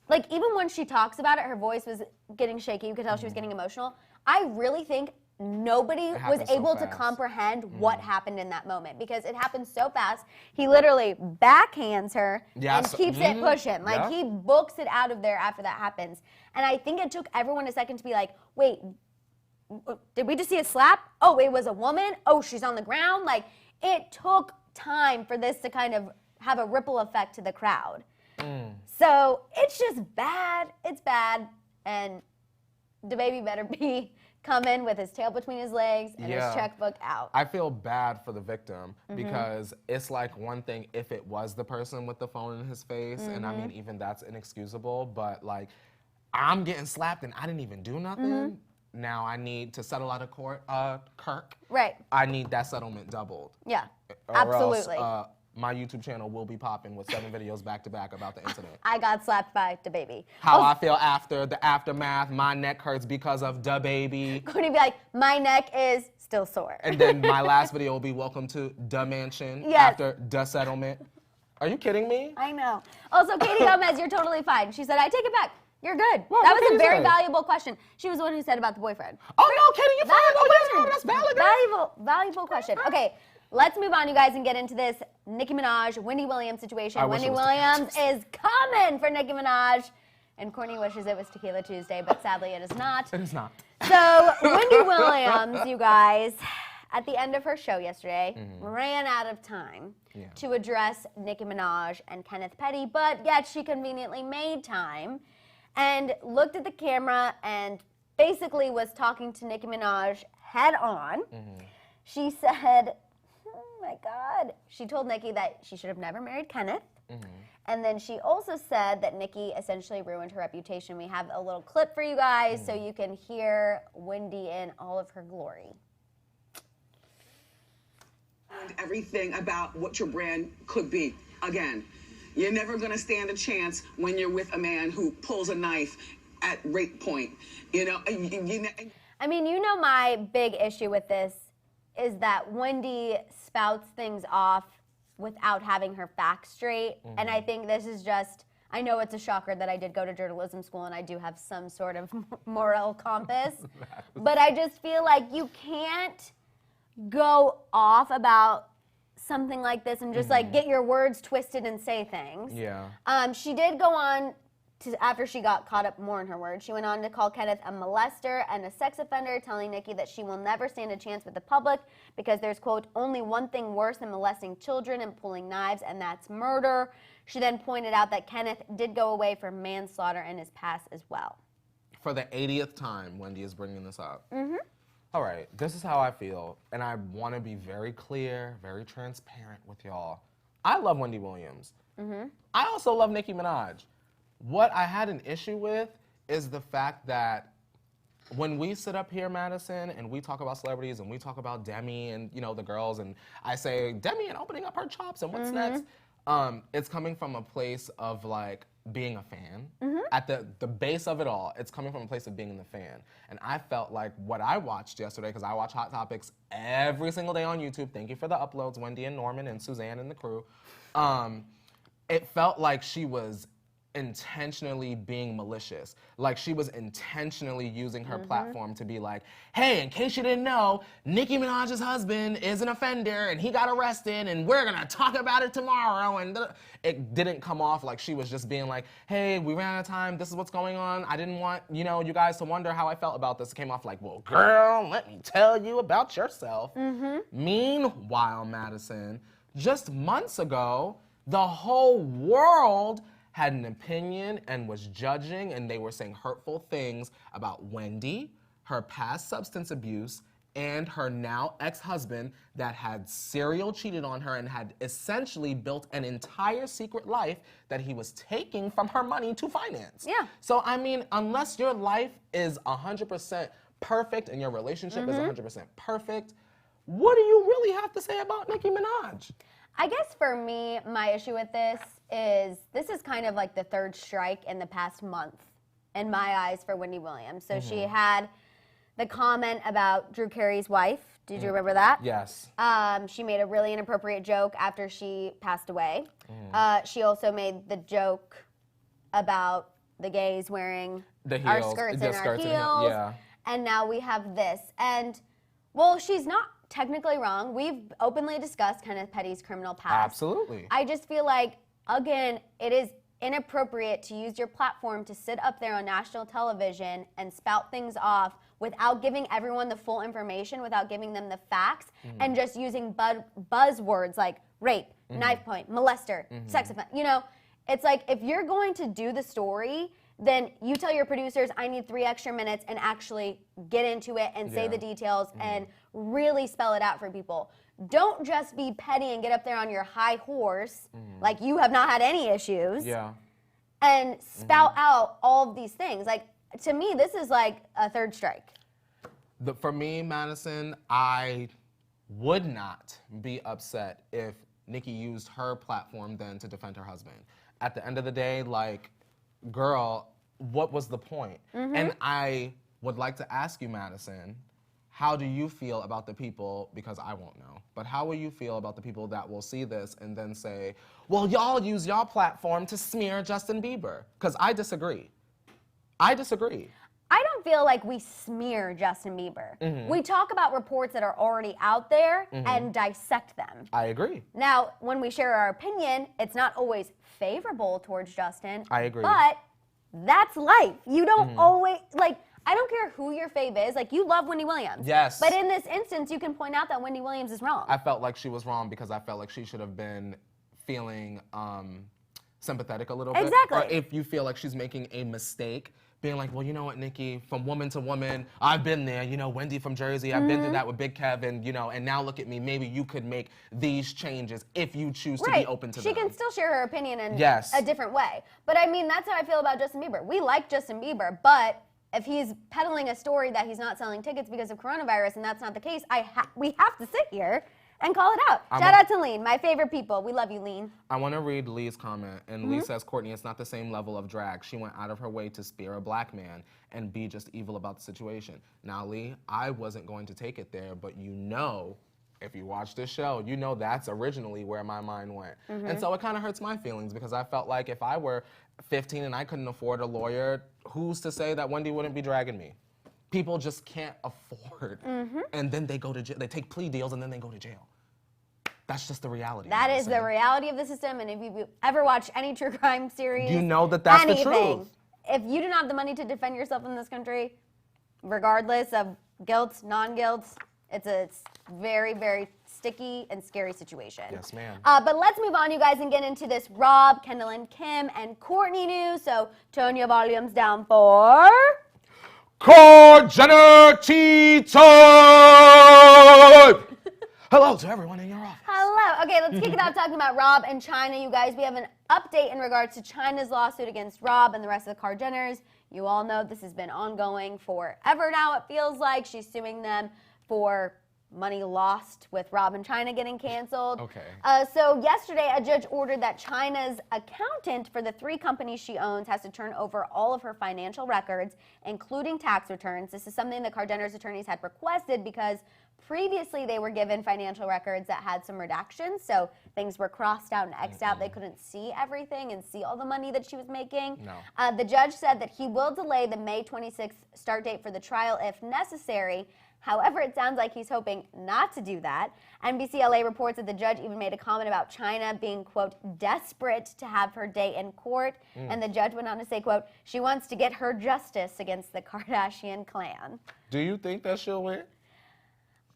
like even when she talks about it, her voice was getting shaky. You could tell she was getting emotional. I really think nobody was able to comprehend what happened in that moment because it happened so fast. He literally backhands her and keeps it pushing. Like he books it out of there after that happens. And I think it took everyone a second to be like, wait, did we just see a slap? Oh, it was a woman? Oh, she's on the ground? Like it took time for this to kind of have a ripple effect to the crowd. So it's just bad. It's bad. And DaBaby better be come in with his tail between his legs and his checkbook out. I feel bad for the victim because it's like one thing if it was the person with the phone in his face, and I mean, even that's inexcusable, but like, I'm getting slapped and I didn't even do nothing. Now I need to settle out of court, Kirk. Right. I need that settlement doubled. Yeah, or absolutely. Else, my YouTube channel will be popping with 7 videos back to back about the incident. I got slapped by DaBaby. How I feel after the aftermath. My neck hurts because of DaBaby. Courtney be like, my neck is still sore. And then my last video will be welcome to the mansion after the settlement. Are you kidding me? I know. Also, Katie Gomez, you're totally fine. She said, I take it back. You're good. Well, that was a very valuable question. She was the one who said about the boyfriend. Oh, no, Katie, you're fine. That's valid. Valuable question. Okay. Let's move on, you guys, and get into this Nicki Minaj, Wendy Williams situation. Wendy Williams is coming for Nicki Minaj. And Courtney wishes it was Tequila Tuesday, but sadly it is not. It is not. So Wendy Williams, you guys, at the end of her show yesterday, ran out of time to address Nicki Minaj and Kenneth Petty, but yet she conveniently made time and looked at the camera and basically was talking to Nicki Minaj head on. She said, oh my God. She told Nicki that she should have never married Kenneth. And then she also said that Nicki essentially ruined her reputation. We have a little clip for you guys so you can hear Wendy in all of her glory. Everything about what your brand could be. Again, you're never going to stand a chance when you're with a man who pulls a knife at rape point. You know, I mean, you know, my big issue with this is that Wendy spouts things off without having her facts straight. And I think this is just, I know it's a shocker that I did go to journalism school and I do have some sort of moral compass, but I just feel like you can't go off about something like this and just like get your words twisted and say things. Yeah. She did go on after she got caught up more in her words, she went on to call Kenneth a molester and a sex offender, telling Nicki that she will never stand a chance with the public because there's, quote, only one thing worse than molesting children and pulling knives, and that's murder. She then pointed out that Kenneth did go away for manslaughter in his past as well. For the 80th time, Wendy is bringing this up. All right, this is how I feel, and I want to be very clear, very transparent with y'all. I love Wendy Williams. I also love Nicki Minaj. What I had an issue with is the fact that when we sit up here, Maddison, and we talk about celebrities and we talk about Demi and, you know, the girls, and I say, Demi and opening up her chops and what's next, it's coming from a place of, like, being a fan. At the base of it all, it's coming from a place of being a fan. And I felt like what I watched yesterday, because I watch Hot Topics every single day on YouTube, thank you for the uploads, Wendy and Norman and Suzanne and the crew, it felt like she was intentionally being malicious. Like she was intentionally using her platform to be like, hey, in case you didn't know, Nicki Minaj's husband is an offender and he got arrested and we're gonna talk about it tomorrow. And it didn't come off like she was just being like, hey, we ran out of time, this is what's going on. I didn't want, you know, you guys to wonder how I felt about this. It came off like, well, girl, let me tell you about yourself. Meanwhile, Maddison, just months ago, the whole world had an opinion and was judging, and they were saying hurtful things about Wendy, her past substance abuse, and her now ex-husband that had serial cheated on her and had essentially built an entire secret life that he was taking from her money to finance. Yeah. So, I mean, unless your life is 100% perfect and your relationship is 100% perfect, what do you really have to say about Nicki Minaj? I guess for me, my issue with this is kind of like the third strike in the past month, in my eyes, for Wendy Williams. So she had the comment about Drew Carey's wife. Did you remember that? Yes. She made a really inappropriate joke after she passed away. She also made the joke about the gays wearing our skirts and our heels. And now we have this. And, well, she's not technically wrong. We've openly discussed Kenneth Petty's criminal past. Absolutely. I just feel like, again, it is inappropriate to use your platform to sit up there on national television and spout things off without giving everyone the full information, without giving them the facts, and just using buzzwords like rape, knife point, molester, sex offender. You know, it's like, if you're going to do the story, then you tell your producers, I need 3 extra minutes, and actually get into it and say the details and really spell it out for people. Don't just be petty and get up there on your high horse, like you have not had any issues, and spout out all of these things. Like, to me, this is like a third strike. For me, Madison, I would not be upset if Nicki used her platform then to defend her husband. At the end of the day, like, girl, what was the point? And I would like to ask you, Madison, how do you feel about the people, because I won't know, but how will you feel about the people that will see this and then say, well, y'all use y'all platform to smear Justin Bieber? Because I disagree. I disagree. I don't feel like we smear Justin Bieber. We talk about reports that are already out there and dissect them. I agree. Now, when we share our opinion, it's not always favorable towards Justin. I agree. But that's life. You don't always, like, I don't care who your fave is. Like, you love Wendy Williams. Yes. But in this instance, you can point out that Wendy Williams is wrong. I felt like she was wrong because I felt like she should have been feeling sympathetic a little bit. Exactly. Or if you feel like she's making a mistake, being like, well, you know what, Nicki, from woman to woman, I've been there. You know, Wendy from Jersey, I've been through that with Big Kevin, you know, and now look at me. Maybe you could make these changes if you choose to be open to them. She can still share her opinion in a different way. But I mean, that's how I feel about Justin Bieber. We like Justin Bieber, but if he's peddling a story that he's not selling tickets because of coronavirus and that's not the case, we have to sit here and call it out. Shout out to Lean, my favorite people. We love you, Lean. I want to read Lee's comment, and Lee says, Kourtney, it's not the same level of drag. She went out of her way to spear a black man and be just evil about the situation. Now, Lee, I wasn't going to take it there, but you know, if you watch this show, you know that's originally where my mind went. And so it kind of hurts my feelings because I felt like if I were 15 and I couldn't afford a lawyer, who's to say that Wendy wouldn't be dragging me? People just can't afford. And then they go to jail. They take plea deals and then they go to jail. That's just the reality. That is the reality of the system, and if you ever watch any true crime series, you know that that's the truth. If you do not have the money to defend yourself in this country, regardless of guilt, non-guilt, it's a very, very sticky and scary situation. Yes, ma'am. But let's move on, you guys, and get into this Rob, Kendall, and Kim, and Kourtney news. So turn your volumes down for... Jenner tea time! Hello to everyone in your office. Hello. Okay, let's kick it off talking about Rob and Chyna, you guys. We have an update in regards to Chyna's lawsuit against Rob and the rest of the Kardashians. You all know this has been ongoing forever now, it feels like. She's suing them for money lost with Rob and Chyna getting canceled. Okay. So yesterday, a judge ordered that Chyna's accountant for the 3 companies she owns has to turn over all of her financial records, including tax returns. This is something the Kardashians' attorneys had requested because previously they were given financial records that had some redactions, so things were crossed out and X'd out. They couldn't see everything and see all the money that she was making. No. The judge said that he will delay the May 26th start date for the trial if necessary. However, it sounds like he's hoping not to do that. NBC LA reports that the judge even made a comment about Chyna being, quote, desperate to have her day in court. And the judge went on to say, quote, she wants to get her justice against the Kardashian clan. Do you think that she'll win?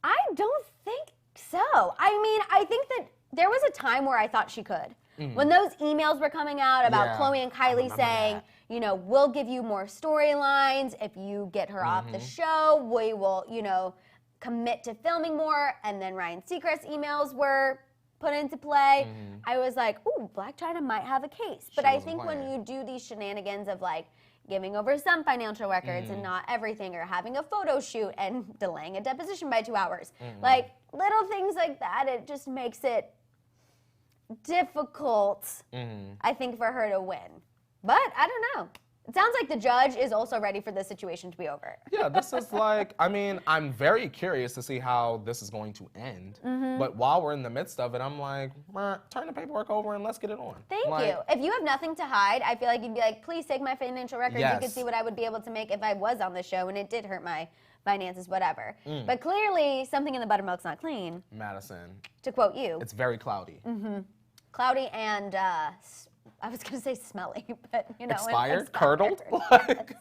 I don't think so. I mean, I think that there was a time where I thought she could. When those emails were coming out about Khloe and Kylie saying, you know, we'll give you more storylines if you get her off the show. We will, you know, commit to filming more. And then Ryan Seacrest's emails were put into play. I was like, ooh, Blac Chyna might have a case. But I think when you do these shenanigans of like giving over some financial records and not everything, or having a photo shoot and delaying a deposition by 2 hours, like little things like that, it just makes it difficult, I think, for her to win. But I don't know. It sounds like the judge is also ready for this situation to be over. Yeah, this is like, I mean, I'm very curious to see how this is going to end. But while we're in the midst of it, I'm like, turn the paperwork over and let's get it on. Thank you. If you have nothing to hide, I feel like you'd be like, please take my financial records. Yes. You could see what I would be able to make if I was on the show and it did hurt my finances, whatever. But clearly, something in the buttermilk's not clean. Madison. To quote you. It's very cloudy. Cloudy and, I was going to say smelly, but, you know. Expired? Curdled? Like,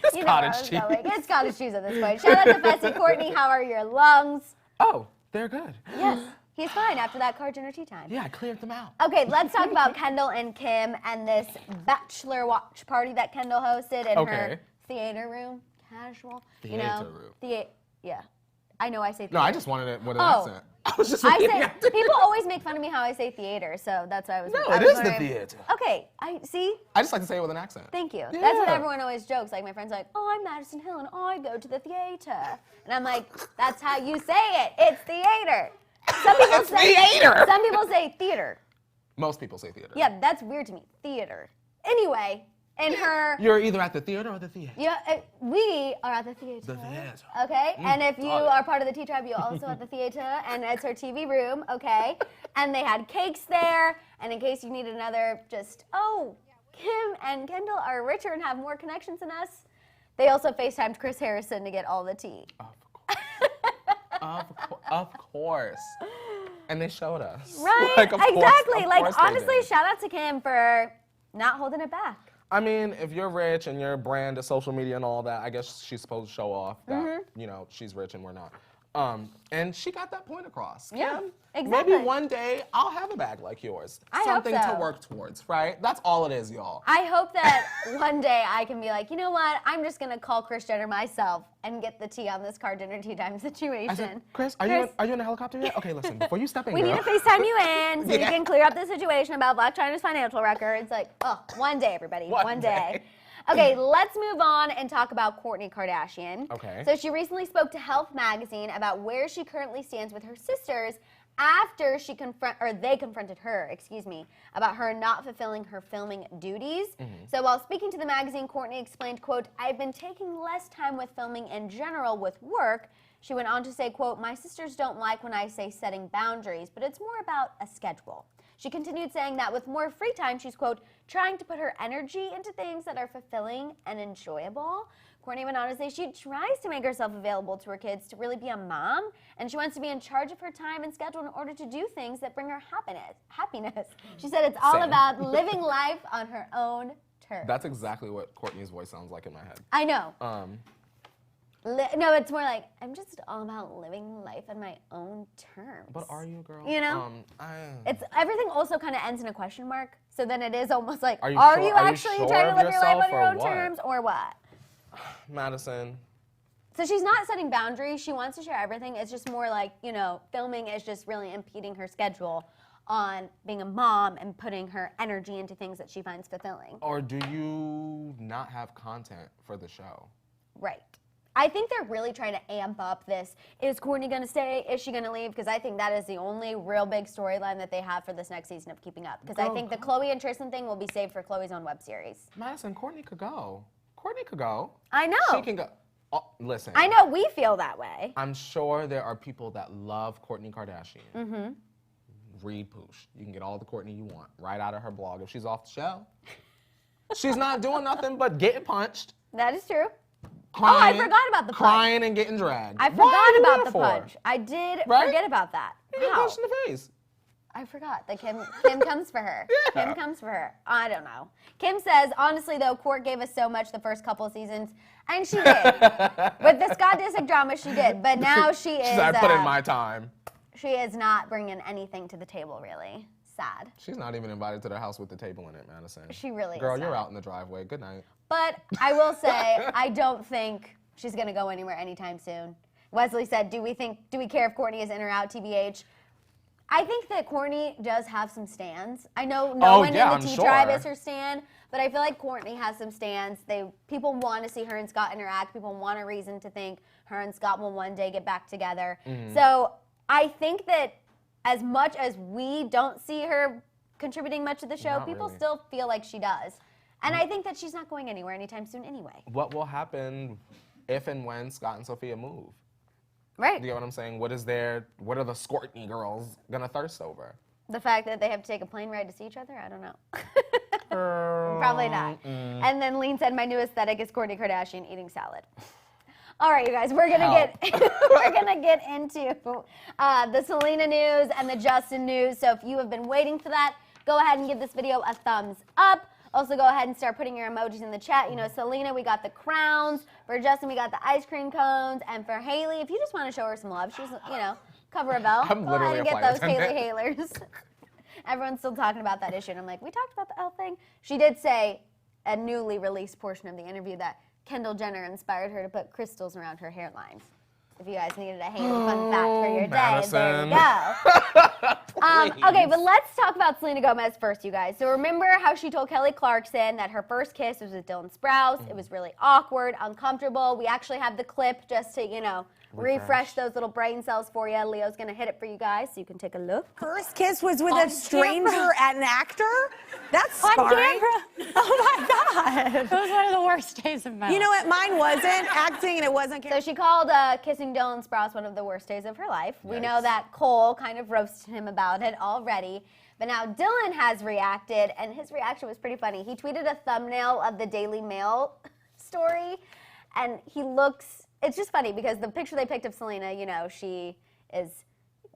it's cottage cheese. It's cottage cheese at this point. Shout out to Fessy. Courtney, how are your lungs? Oh, they're good. Yes, he's fine after that Kardashian tea time. Yeah, I cleared them out. Okay, let's talk about Kendall and Kim and this Bachelor watch party that Kendall hosted in her theater room. Casual. Theater room. Yeah. I know I say theater. No, I just wanted it with an accent. I was just people always make fun of me how I say theater, so that's why I was. No, it is the theater. Okay, I just like to say it with an accent. Thank you. Yeah. That's what everyone always jokes. Like my friends are like, oh, I'm Madison Hill and I go to the theater, and I'm like, that's how you say it. It's theater. Some people say theater. Some people say theater. Most people say theater. Yeah, that's weird to me. Theater. Anyway. You're either at the theater or the theater. Yeah, we are at the theater. The theater. Okay, and if you are part of the Tea Tribe, you're also at the theater, and it's her TV room, okay? And they had cakes there, and in case you need another Kim and Kendall are richer and have more connections than us, they also FaceTimed Chris Harrison to get all the tea. Of course. And they showed us. Right, exactly. Like, honestly, shout out to Kim for not holding it back. I mean, if you're rich and your brand is social media and all that, I guess she's supposed to show off that, you know, she's rich and we're not. And she got that point across. Yeah, Kim, exactly. Maybe one day I'll have a bag like yours. I Something hope so. to work towards, right? That's all it is, y'all. I hope that one day I can be like, you know what? I'm just going to call Kris Jenner myself and get the tea on this Kardashian tea time situation. I said, Chris, are you in a helicopter yet? Okay, listen, before you step in, we girl. need to FaceTime you in so you can clear up the situation about Blac Chyna's financial records. Like, one day, everybody. One day. Okay, let's move on and talk about Kourtney Kardashian. Okay. So she recently spoke to Health Magazine about where she currently stands with her sisters after they confronted her, about her not fulfilling her filming duties. So while speaking to the magazine, Kourtney explained, quote, I've been taking less time with filming in general with work. She went on to say, quote, my sisters don't like when I say setting boundaries, but it's more about a schedule. She continued saying that with more free time, she's, quote, trying to put her energy into things that are fulfilling and enjoyable. Kourtney went on to say she tries to make herself available to her kids to really be a mom, and she wants to be in charge of her time and schedule in order to do things that bring her happiness. She said it's all about living life on her own terms. That's exactly what Kourtney's voice sounds like in my head. I know. No, it's more like, I'm just all about living life on my own terms. But are you, girl? You know? It's everything also kind of ends in a question mark. So then it is almost like, are you actually trying to live your life on your own terms or what? Madison. So she's not setting boundaries. She wants to share everything. It's just more like, you know, filming is just really impeding her schedule on being a mom and putting her energy into things that she finds fulfilling. Or do you not have content for the show? Right. I think they're really trying to amp up this, is Kourtney going to stay? Is she going to leave? Because I think that is the only real big storyline that they have for this next season of Keeping Up. Because I think the Khloe and Tristan thing will be saved for Khloe's own web series. Madison, Kourtney could go. Kourtney could go. I know. She can go. Oh, listen. I know we feel that way. I'm sure there are people that love Kourtney Kardashian. Mm-hmm. Read Poosh. You can get all the Kourtney you want right out of her blog. If she's off the show, she's not doing nothing but getting punched. That is true. Crying, I forgot about the punch. Crying and getting dragged. I forgot about the punch. I did forget about that. You get punched in the face. I forgot that Kim comes for her. Yeah. Kim comes for her. I don't know. Kim says, honestly, though, Kourt gave us so much the first couple of seasons, and she did. With the Scott Disick drama, she did. But now she is... I put in my time. She is not bringing anything to the table, really. Sad. She's not even invited to their house with the table in it, Madison. She really Girl, is you're sad. out in the driveway. Good night. But I will say, I don't think she's going to go anywhere anytime soon. Wesley said, do we care if Kourtney is in or out, TBH? I think that Kourtney does have some stands. I know no one in the T-Tribe is her stan, but I feel like Kourtney has some stands. People want to see her and Scott interact. People want a reason to think her and Scott will one day get back together. Mm-hmm. So I think that as much as we don't see her contributing much to the show, people still feel like she does. And I think that she's not going anywhere anytime soon anyway. What will happen if and when Scott and Sophia move? Right. You know what I'm saying? What are the Scourtney girls gonna thirst over? The fact that they have to take a plane ride to see each other? I don't know. Probably not. And then Lean said, my new aesthetic is Kourtney Kardashian eating salad. All right, you guys, we're gonna get into the Selena news and the Justin news. So if you have been waiting for that, go ahead and give this video a thumbs up. Also, go ahead and start putting your emojis in the chat. You know, Selena, we got the crowns. For Justin, we got the ice cream cones. And for Haley, if you just want to show her some love, she's, you know, cover a bell. I'm go ahead and get those attendant. Haley Halers. Everyone's still talking about that issue. And I'm like, we talked about the L thing. She did say, a newly released portion of the interview, that Kendall Jenner inspired her to put crystals around her hairlines. If you guys needed a Haley fun fact for your day, there you go. Okay, but let's talk about Selena Gomez first, you guys. So remember how she told Kelly Clarkson that her first kiss was with Dylan Sprouse. It was really awkward, uncomfortable. We actually have the clip just to, you know, refresh those little brain cells for you. Leo's going to hit it for you guys so you can take a look. First kiss was with a stranger and an actor? That's scarring. Oh my God. It was one of the worst days of my life. You know what? Mine wasn't acting and it wasn't. So she called kissing Dylan Sprouse one of the worst days of her life. We know that Cole kind of roasted him about it already. But now Dylan has reacted, and his reaction was pretty funny. He tweeted a thumbnail of the Daily Mail story, and he looks... It's just funny because the picture they picked of Selena, you know, she is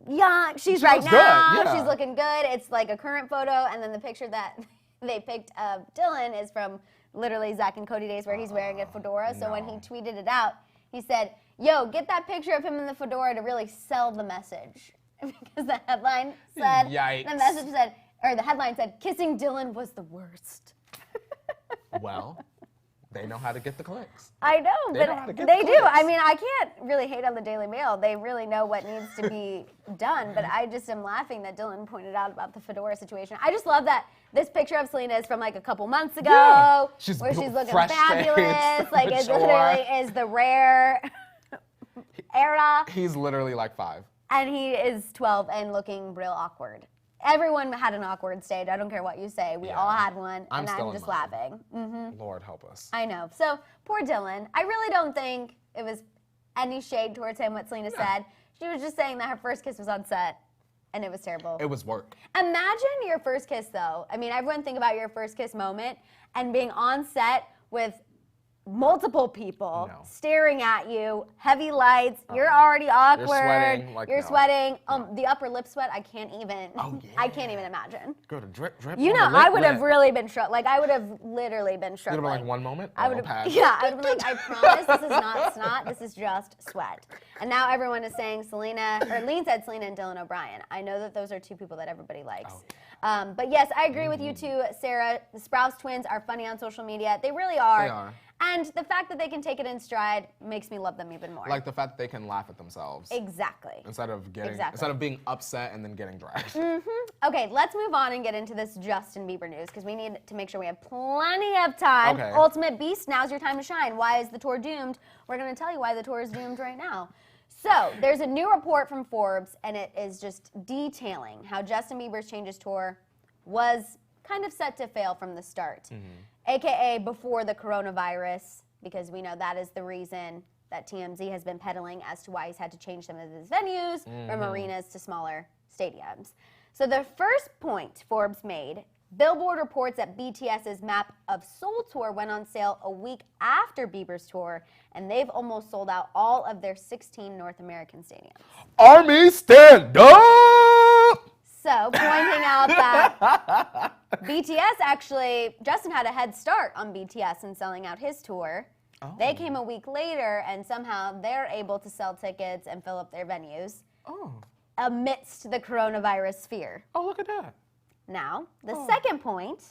young. She's right now. Good, yeah. She's looking good. It's like a current photo. And then the picture that they picked of Dylan is from literally Zach and Cody days where he's wearing a fedora. So when he tweeted it out, he said, yo, get that picture of him in the fedora to really sell the message. Because the headline said, the headline said, kissing Dylan was the worst. Well, they know how to get the clicks. I know, but they do. I mean, I can't really hate on the Daily Mail. They really know what needs to be done, but I just am laughing that Dylan pointed out about the fedora situation. I just love that this picture of Selena is from like a couple months ago, where she's looking fabulous. Like it literally is the rare era. He's literally like 5. And he is 12 and looking real awkward. Everyone had an awkward stage. I don't care what you say. We all had one, and I'm just laughing. Mm-hmm. Lord help us. I know. So, poor Dylan. I really don't think it was any shade towards him, what Selena said. She was just saying that her first kiss was on set. And it was terrible. It was work. Imagine your first kiss, though. I mean, everyone think about your first kiss moment and being on set with multiple people staring at you, heavy lights, you're already awkward. You're sweating. The upper lip sweat, I can't even. I can't even imagine. Go to drip. You know, I would have really been like I would have literally been struggling. You'd have been like, one moment. I would have. Yeah, I would have been like, I promise this is not snot. This is just sweat. And now everyone is saying Selena, or Lean said Selena and Dylan O'Brien. I know that those are two people that everybody likes. But yes, I agree with you too, Sarah. The Sprouse twins are funny on social media. They really are. They are. And the fact that they can take it in stride makes me love them even more. Like the fact that they can laugh at themselves. Exactly. Instead of being upset and then getting dragged. Okay, let's move on and get into this Justin Bieber news because we need to make sure we have plenty of time. Okay. Ultimate Beast, now's your time to shine. Why is the tour doomed? We're going to tell you why the tour is doomed right now. So, there's a new report from Forbes, and it is just detailing how Justin Bieber's Changes tour was kind of set to fail from the start. AKA before the coronavirus, because we know that is the reason that TMZ has been peddling as to why he's had to change some of his venues from arenas to smaller stadiums. So the first point Forbes made, Billboard reports that BTS's Map of Soul tour went on sale a week after Bieber's tour, and they've almost sold out all of their 16 North American stadiums. Army, stand up! So, pointing out that BTS actually, Justin had a head start on BTS in selling out his tour. They came a week later, and somehow they're able to sell tickets and fill up their venues amidst the coronavirus fear. Oh, look at that. Now, the second point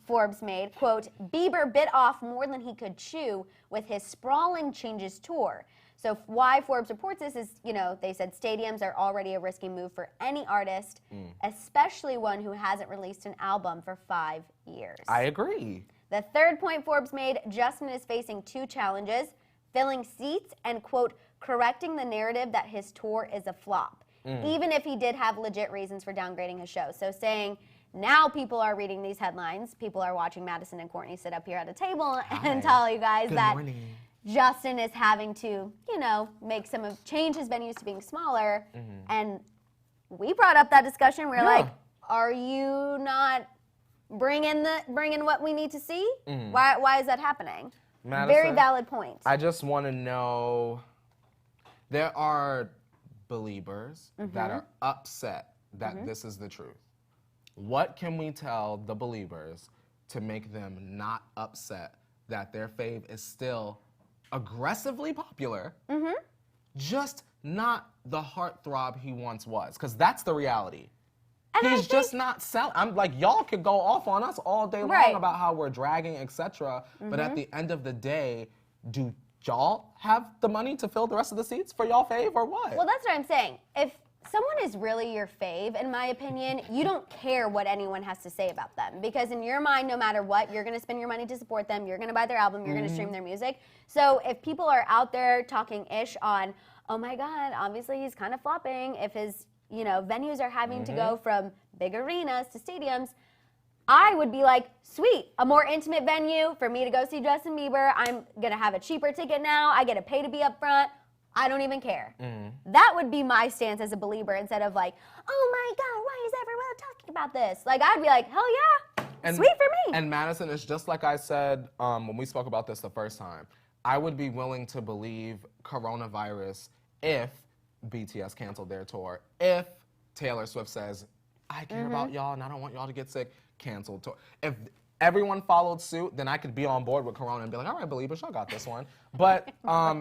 Forbes made, quote, Bieber bit off more than he could chew with his sprawling Changes tour. So why Forbes reports this is, you know, they said stadiums are already a risky move for any artist, especially one who hasn't released an album for 5 years. I agree. The third point Forbes made, Justin is facing two challenges, filling seats and, quote, correcting the narrative that his tour is a flop, even if he did have legit reasons for downgrading his show. So saying, now people are reading these headlines, people are watching Maddison and Courtney sit up here at a table and tell you guys that Justin is having to, you know, change his venues to being smaller. And we brought up that discussion. We're like, are you not bringing what we need to see? Why is that happening? Maddison, very valid point. I just want to know, there are believers that are upset that this is the truth. What can we tell the believers to make them not upset that their fave is still aggressively popular, just not the heartthrob he once was? Because that's the reality. And he's just not selling. I'm like, y'all could go off on us all day long about how we're dragging, etc. But at the end of the day, do y'all have the money to fill the rest of the seats for y'all fave or what? Well, that's what I'm saying. If someone is really your fave, in my opinion, you don't care what anyone has to say about them. Because in your mind, no matter what, you're going to spend your money to support them. You're going to buy their album. You're going to stream their music. So if people are out there talking ish on, oh my God, obviously he's kind of flopping. If his, you know, venues are having to go from big arenas to stadiums, I would be like, sweet, a more intimate venue for me to go see Justin Bieber. I'm going to have a cheaper ticket now. I get to pay to be up front. I don't even care. That would be my stance as a believer instead of like, oh my God, why is everyone talking about this? Like, I'd be like, hell yeah, sweet for me. And Maddison, is just like I said when we spoke about this the first time. I would be willing to believe coronavirus if BTS canceled their tour, if Taylor Swift says, I care about y'all and I don't want y'all to get sick, canceled tour. If everyone followed suit, then I could be on board with Corona and be like, all right, believers, y'all got this one. But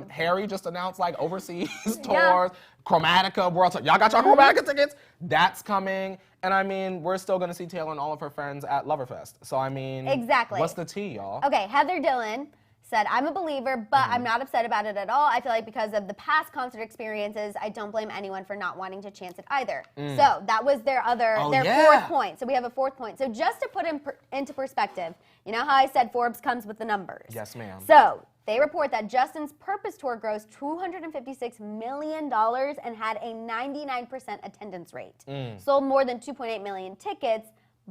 Harry just announced like overseas tours, Chromatica, World Tour. Y'all got y'all Chromatica tickets? That's coming. And I mean, we're still gonna see Taylor and all of her friends at Loverfest. So I mean, what's the tea, y'all? Okay, Heather Dillon said, I'm a believer, but I'm not upset about it at all. I feel like because of the past concert experiences, I don't blame anyone for not wanting to chance it either. So that was their fourth point. So we have a fourth point. So just to put into perspective, you know how I said Forbes comes with the numbers? Yes, ma'am. So they report that Justin's Purpose Tour grossed $256 million and had a 99% attendance rate. Sold more than 2.8 million tickets,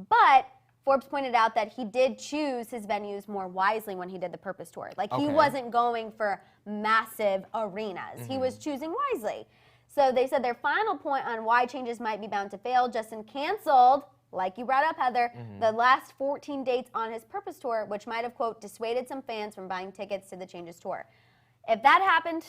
but Forbes pointed out that he did choose his venues more wisely when he did the Purpose Tour. Like, he wasn't going for massive arenas. He was choosing wisely. So they said their final point on why changes might be bound to fail, Justin canceled, like you brought up, Heather, the last 14 dates on his Purpose Tour, which might have, quote, dissuaded some fans from buying tickets to the Changes Tour. If that happened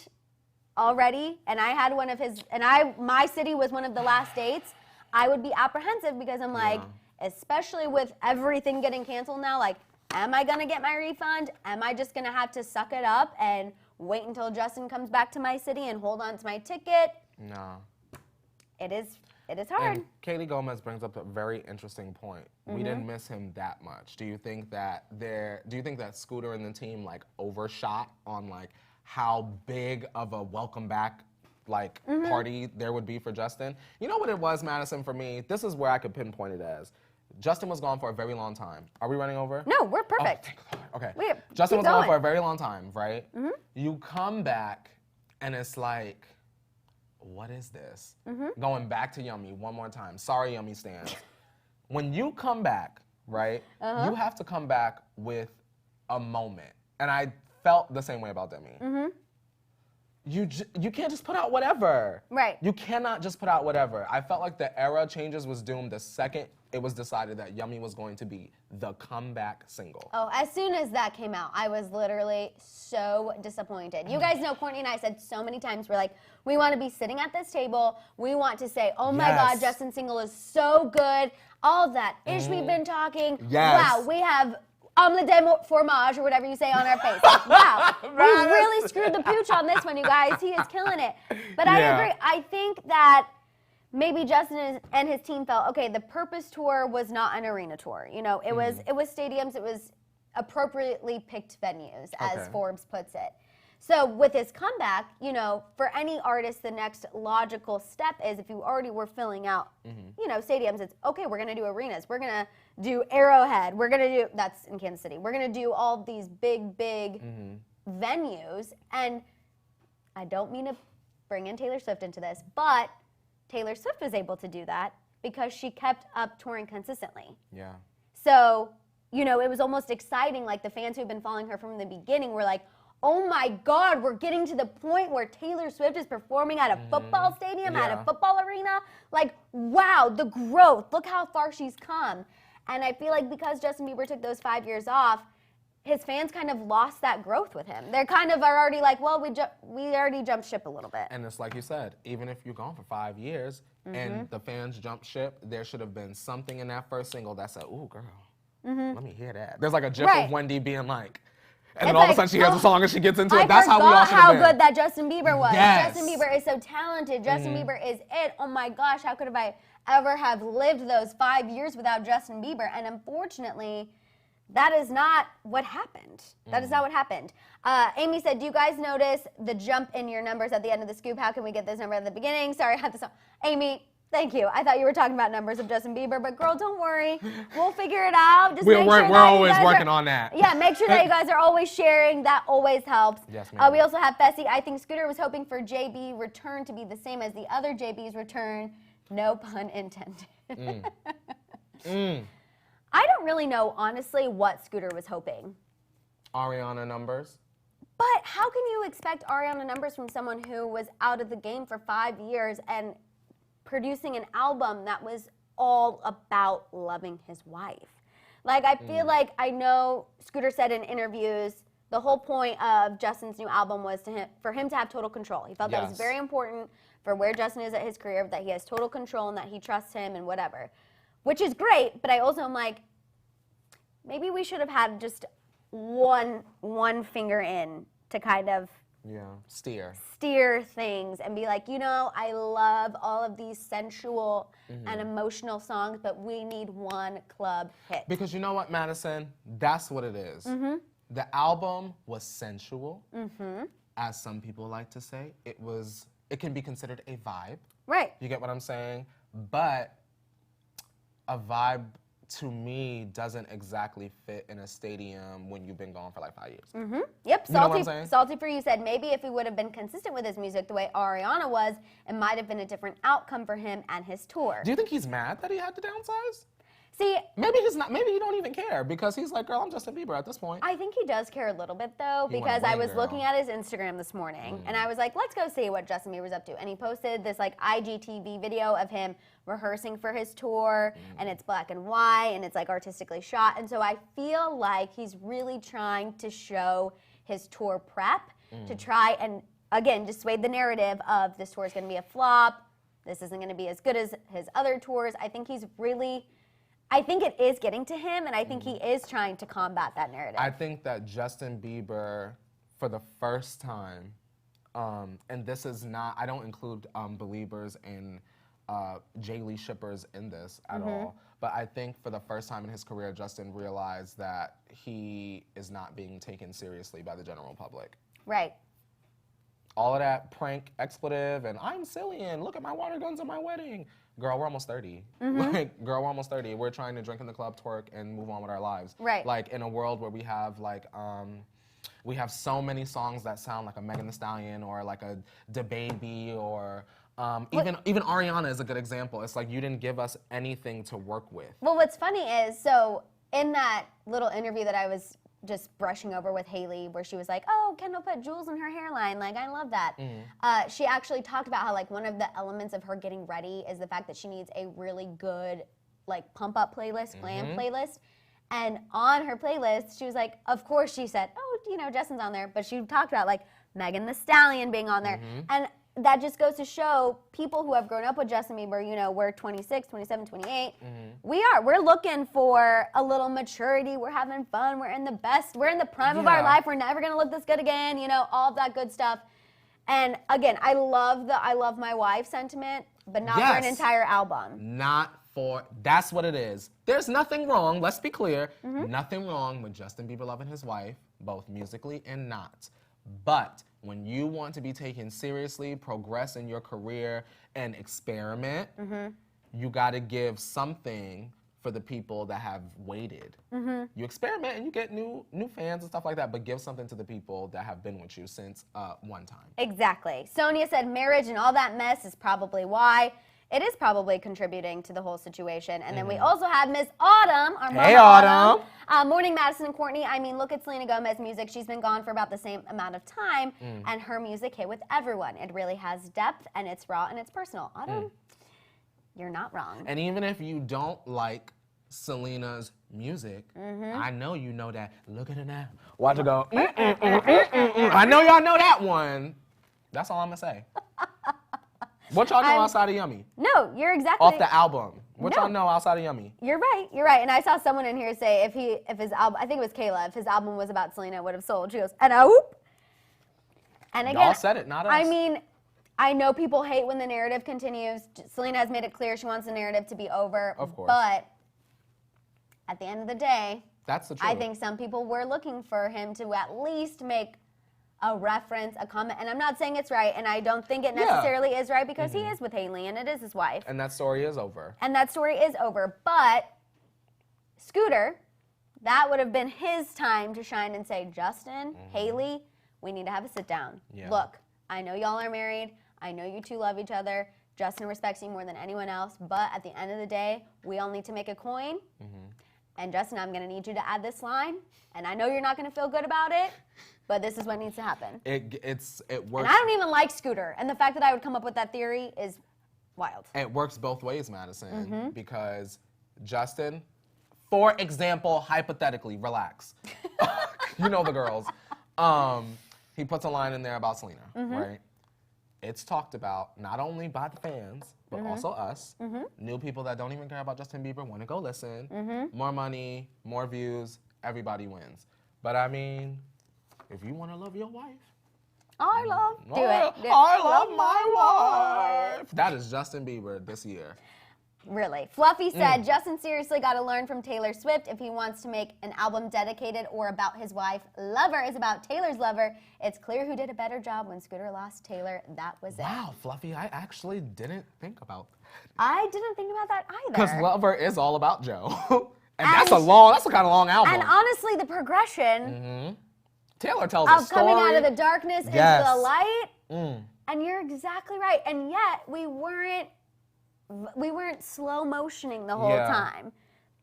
already, and I had one of his, and my city was one of the last dates, I would be apprehensive because I'm like, especially with everything getting canceled now, like, am I gonna get my refund? Am I just gonna have to suck it up and wait until Justin comes back to my city and hold on to my ticket? No. It is hard. And Katie Gomez brings up a very interesting point. We didn't miss him that much. Do you think that Scooter and the team like overshot on like how big of a welcome back like party there would be for Justin? You know what it was, Madison, for me? This is where I could pinpoint it as. Justin was gone for a very long time. Are we running over? No, we're perfect. Oh, thank God. Okay. Justin was gone for a very long time, right? Mm-hmm. You come back and it's like, what is this? Going back to Yummy one more time. Sorry, Yummy stands. When you come back, right, you have to come back with a moment. And I felt the same way about Demi. You can't just put out whatever. Right. You cannot just put out whatever. I felt like the era changes was doomed the second it was decided that Yummy was going to be the comeback single. Oh, as soon as that came out, I was literally so disappointed. You guys know Kourtney and I said so many times, we're like, we want to be sitting at this table. We want to say, oh my God, Justin's single is so good. All that ish we've been talking. Wow, we have omelette de fromage or whatever you say on our face. Like, wow, we really screwed the pooch on this one, you guys. He is killing it. But I agree. I think that maybe Justin and his team felt, okay, the Purpose Tour was not an arena tour. You know, it was stadiums, it was appropriately picked venues, as Forbes puts it. So with his comeback, you know, for any artist, the next logical step is if you already were filling out, you know, stadiums, it's, okay, we're going to do arenas. We're going to do Arrowhead. We're going to do, that's in Kansas City. We're going to do all these big venues. And I don't mean to bring in Taylor Swift into this, but Taylor Swift was able to do that because she kept up touring consistently. Yeah. So, you know, it was almost exciting. Like the fans who've been following her from the beginning were like, oh my God, we're getting to the point where Taylor Swift is performing at a football stadium, at a football arena. Like, wow, the growth. Look how far she's come. And I feel like because Justin Bieber took those 5 years off, his fans kind of lost that growth with him. They're kind of are already like, well, we already jumped ship a little bit. And it's like you said, even if you're gone for 5 years and the fans jumped ship, there should have been something in that first single that said, ooh, girl, let me hear that. There's like a gif of Wendy being like, and then all of a sudden she hears a song and she gets into it. That's how we all should have been. How good that Justin Bieber was. Yes. Justin Bieber is so talented. Justin Bieber is it. Oh my gosh, how could I ever have lived those 5 years without Justin Bieber? And unfortunately, that is not what happened. That is not what happened. Amy said, do you guys notice the jump in your numbers at the end of the scoop? How can we get this number at the beginning? Sorry, I had this on. Amy, thank you. I thought you were talking about numbers of Justin Bieber, but girl, don't worry. We'll figure it out. Just we're always working on that. Yeah, make sure that you guys are always sharing. That always helps. Yes, ma'am. We also have Fessy. I think Scooter was hoping for JB return to be the same as the other JB's return. No pun intended. I don't really know, honestly, what Scooter was hoping. Ariana numbers. But how can you expect Ariana numbers from someone who was out of the game for 5 years and producing an album that was all about loving his wife? Like, I feel like, I know Scooter said in interviews, the whole point of Justin's new album was for him to have total control. He felt that was very important for where Justin is at his career, that he has total control and that he trusts him and whatever. Which is great, but I also am like, maybe we should have had just one finger in to kind of steer things and be like, you know, I love all of these sensual and emotional songs, but we need one club hit. Because you know what, Madison? That's what it is. The album was sensual, as some people like to say. It can be considered a vibe. Right. You get what I'm saying? But a vibe, to me, doesn't exactly fit in a stadium when you've been gone for like 5 years. Yep, You know what I'm saying? Salty for You said maybe if he would have been consistent with his music the way Ariana was, it might have been a different outcome for him and his tour. Do you think he's mad that he had to downsize? See, maybe he's not. Maybe he don't even care because he's like, girl, I'm Justin Bieber at this point. I think he does care a little bit though, because I was looking at his Instagram this morning and I was like, let's go see what Justin Bieber's up to. And he posted this like IGTV video of him rehearsing for his tour, and it's black and white and it's like artistically shot. And so I feel like he's really trying to show his tour prep to try and again dissuade the narrative of this tour is going to be a flop. This isn't going to be as good as his other tours. I think it is getting to him, and I think he is trying to combat that narrative. I think that Justin Bieber, for the first time, and this is not, I don't include Beliebers and J-Lee shippers in this at all, but I think for the first time in his career, Justin realized that he is not being taken seriously by the general public. Right. All of that prank expletive and I'm silly and look at my water guns at my wedding. Girl, we're almost 30. Like, girl, we're almost 30. We're trying to drink in the club, twerk, and move on with our lives. Right. Like, in a world where we have, like, we have so many songs that sound like a Megan Thee Stallion or like a DaBaby or even Ariana is a good example. It's like you didn't give us anything to work with. Well, what's funny is, so in that little interview that I was just brushing over with Haley where she was like, oh, Kendall put jewels in her hairline. Like, I love that. She actually talked about how, like, one of the elements of her getting ready is the fact that she needs a really good, like, pump-up playlist, glam playlist. And on her playlist, she was like, of course, she said, oh, you know, Justin's on there. But she talked about, like, Megan Thee Stallion being on there. And that just goes to show people who have grown up with Justin Bieber, you know, we're 26, 27, 28. We're looking for a little maturity. We're having fun. We're in the prime of our life. We're never going to look this good again, you know, all of that good stuff. And again, I love my wife sentiment, but not for an entire album. That's what it is. There's nothing wrong, let's be clear, nothing wrong with Justin Bieber loving his wife, both musically and not. But when you want to be taken seriously, progress in your career, and experiment, you got to give something for the people that have waited. You experiment and you get new fans and stuff like that, but give something to the people that have been with you since one time. Exactly. Sonia said marriage and all that mess is probably why. It is probably contributing to the whole situation. And then we also have Miss Autumn, our mama Autumn. Morning, Maddison and Courtney. I mean, look at Selena Gomez's music. She's been gone for about the same amount of time, and her music hit with everyone. It really has depth, and it's raw, and it's personal. Autumn, you're not wrong. And even if you don't like Selena's music, I know you know that. Look at her now. Watch her go. I know y'all know that one. That's all I'm going to say. What y'all know outside of Yummy? No, you're exactly off the album. What y'all know outside of Yummy? You're right. And I saw someone in here say if his album, I think it was Kayla, if his album was about Selena, it would have sold. She goes, and whoop. And again, y'all said it, not us. I mean, I know people hate when the narrative continues. Selena has made it clear she wants the narrative to be over. Of course. But at the end of the day, that's the truth. I think some people were looking for him to at least make a reference, a comment, and I'm not saying it's right, and I don't think it necessarily is right because he is with Haley and it is his wife. And that story is over. But Scooter, that would have been his time to shine and say, Justin, Haley, we need to have a sit down. Look, I know y'all are married. I know you two love each other. Justin respects you more than anyone else, but at the end of the day, we all need to make a coin. And Justin, I'm gonna need you to add this line, and I know you're not gonna feel good about it, but this is what needs to happen. It works. And I don't even like Scooter, and the fact that I would come up with that theory is wild. It works both ways, Maddison, because Justin, for example, hypothetically, relax. You know the girls. He puts a line in there about Selena, right? It's talked about not only by the fans, but also us. New people that don't even care about Justin Bieber want to go listen. More money, more views, everybody wins. But I mean, if you want to love your wife, I love my wife. That is Justin Bieber this year. Really. Fluffy said, Justin seriously got to learn from Taylor Swift if he wants to make an album dedicated or about his wife. Lover is about Taylor's lover. It's clear who did a better job when Scooter lost Taylor. That was it. Wow, Fluffy, I actually didn't think about that. I didn't think about that either. Because Lover is all about Joe. and that's a kind of long album. And honestly, the progression Taylor tells a story. Of coming out of the darkness into the light. And you're exactly right. And yet, we weren't slow motioning the whole time.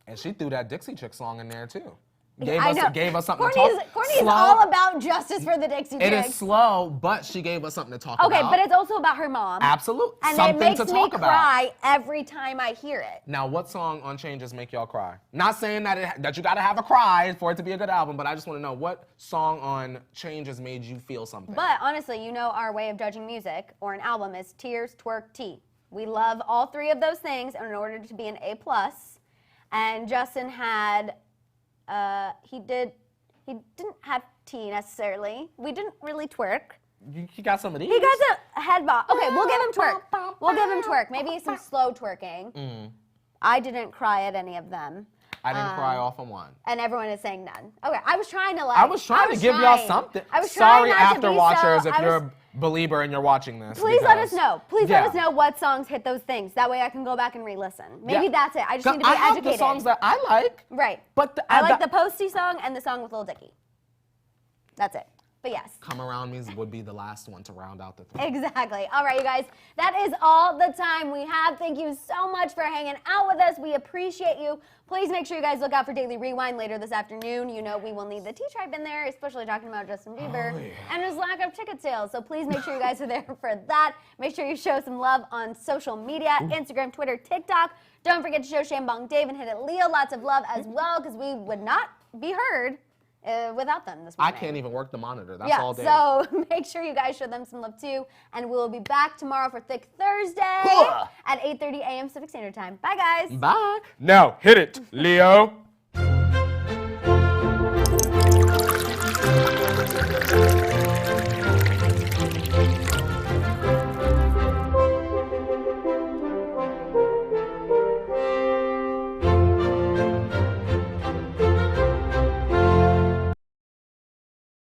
And she threw that Dixie Chick song in there too. I Gave us something to Kourtney's, talk. Kourtney's Slow. all about justice for the Dixie Chicks. It is slow, but she gave us something to talk about. Okay, but it's also about her mom. Absolutely. And something it makes to talk me about. cry every time I hear it. Now, what song on Changes make y'all cry? Not saying that you gotta have a cry for it to be a good album, but I just want to know what song on Changes made you feel something. But honestly, you know our way of judging music or an album is tears, twerk, tea. We love all three of those things in order to be an A+. And Justin had, he didn't have tea necessarily. We didn't really twerk. He got some of these. He got a head bob. Okay, we'll give him twerk. We'll give him twerk. Maybe some slow twerking. I didn't cry at any of them. I didn't cry off on one. And everyone is saying none. Okay, I was trying to to give y'all something. I was Sorry, trying not to after be watchers, so, if you're a believer and you're watching this. Please let us know. Please let us Yeah. know what songs hit those things. That way I can go back and re-listen. Maybe that's it. I just need to be I have educated. the songs that I like. Right. But I like the Posty song and the song with Lil Dicky. That's it. But yes. Come Around Me would be the last one to round out the thing. Exactly. All right, you guys. That is all the time we have. Thank you so much for hanging out with us. We appreciate you. Please make sure you guys look out for Daily Rewind later this afternoon. You know we will need the T-Tribe in there, especially talking about Justin Bieber and his lack of ticket sales. So please make sure you guys are there for that. Make sure you show some love on social media, Instagram, Twitter, TikTok. Don't forget to show Shambong Dave and Hit It Leo lots of love as well, because we would not be heard without them this morning. I can't even work the monitor. That's all day. So make sure you guys show them some love too. And we'll be back tomorrow for Thick Thursday at 8:30 a.m. Pacific Standard Time. Bye, guys. Bye. Now, hit it, Leo.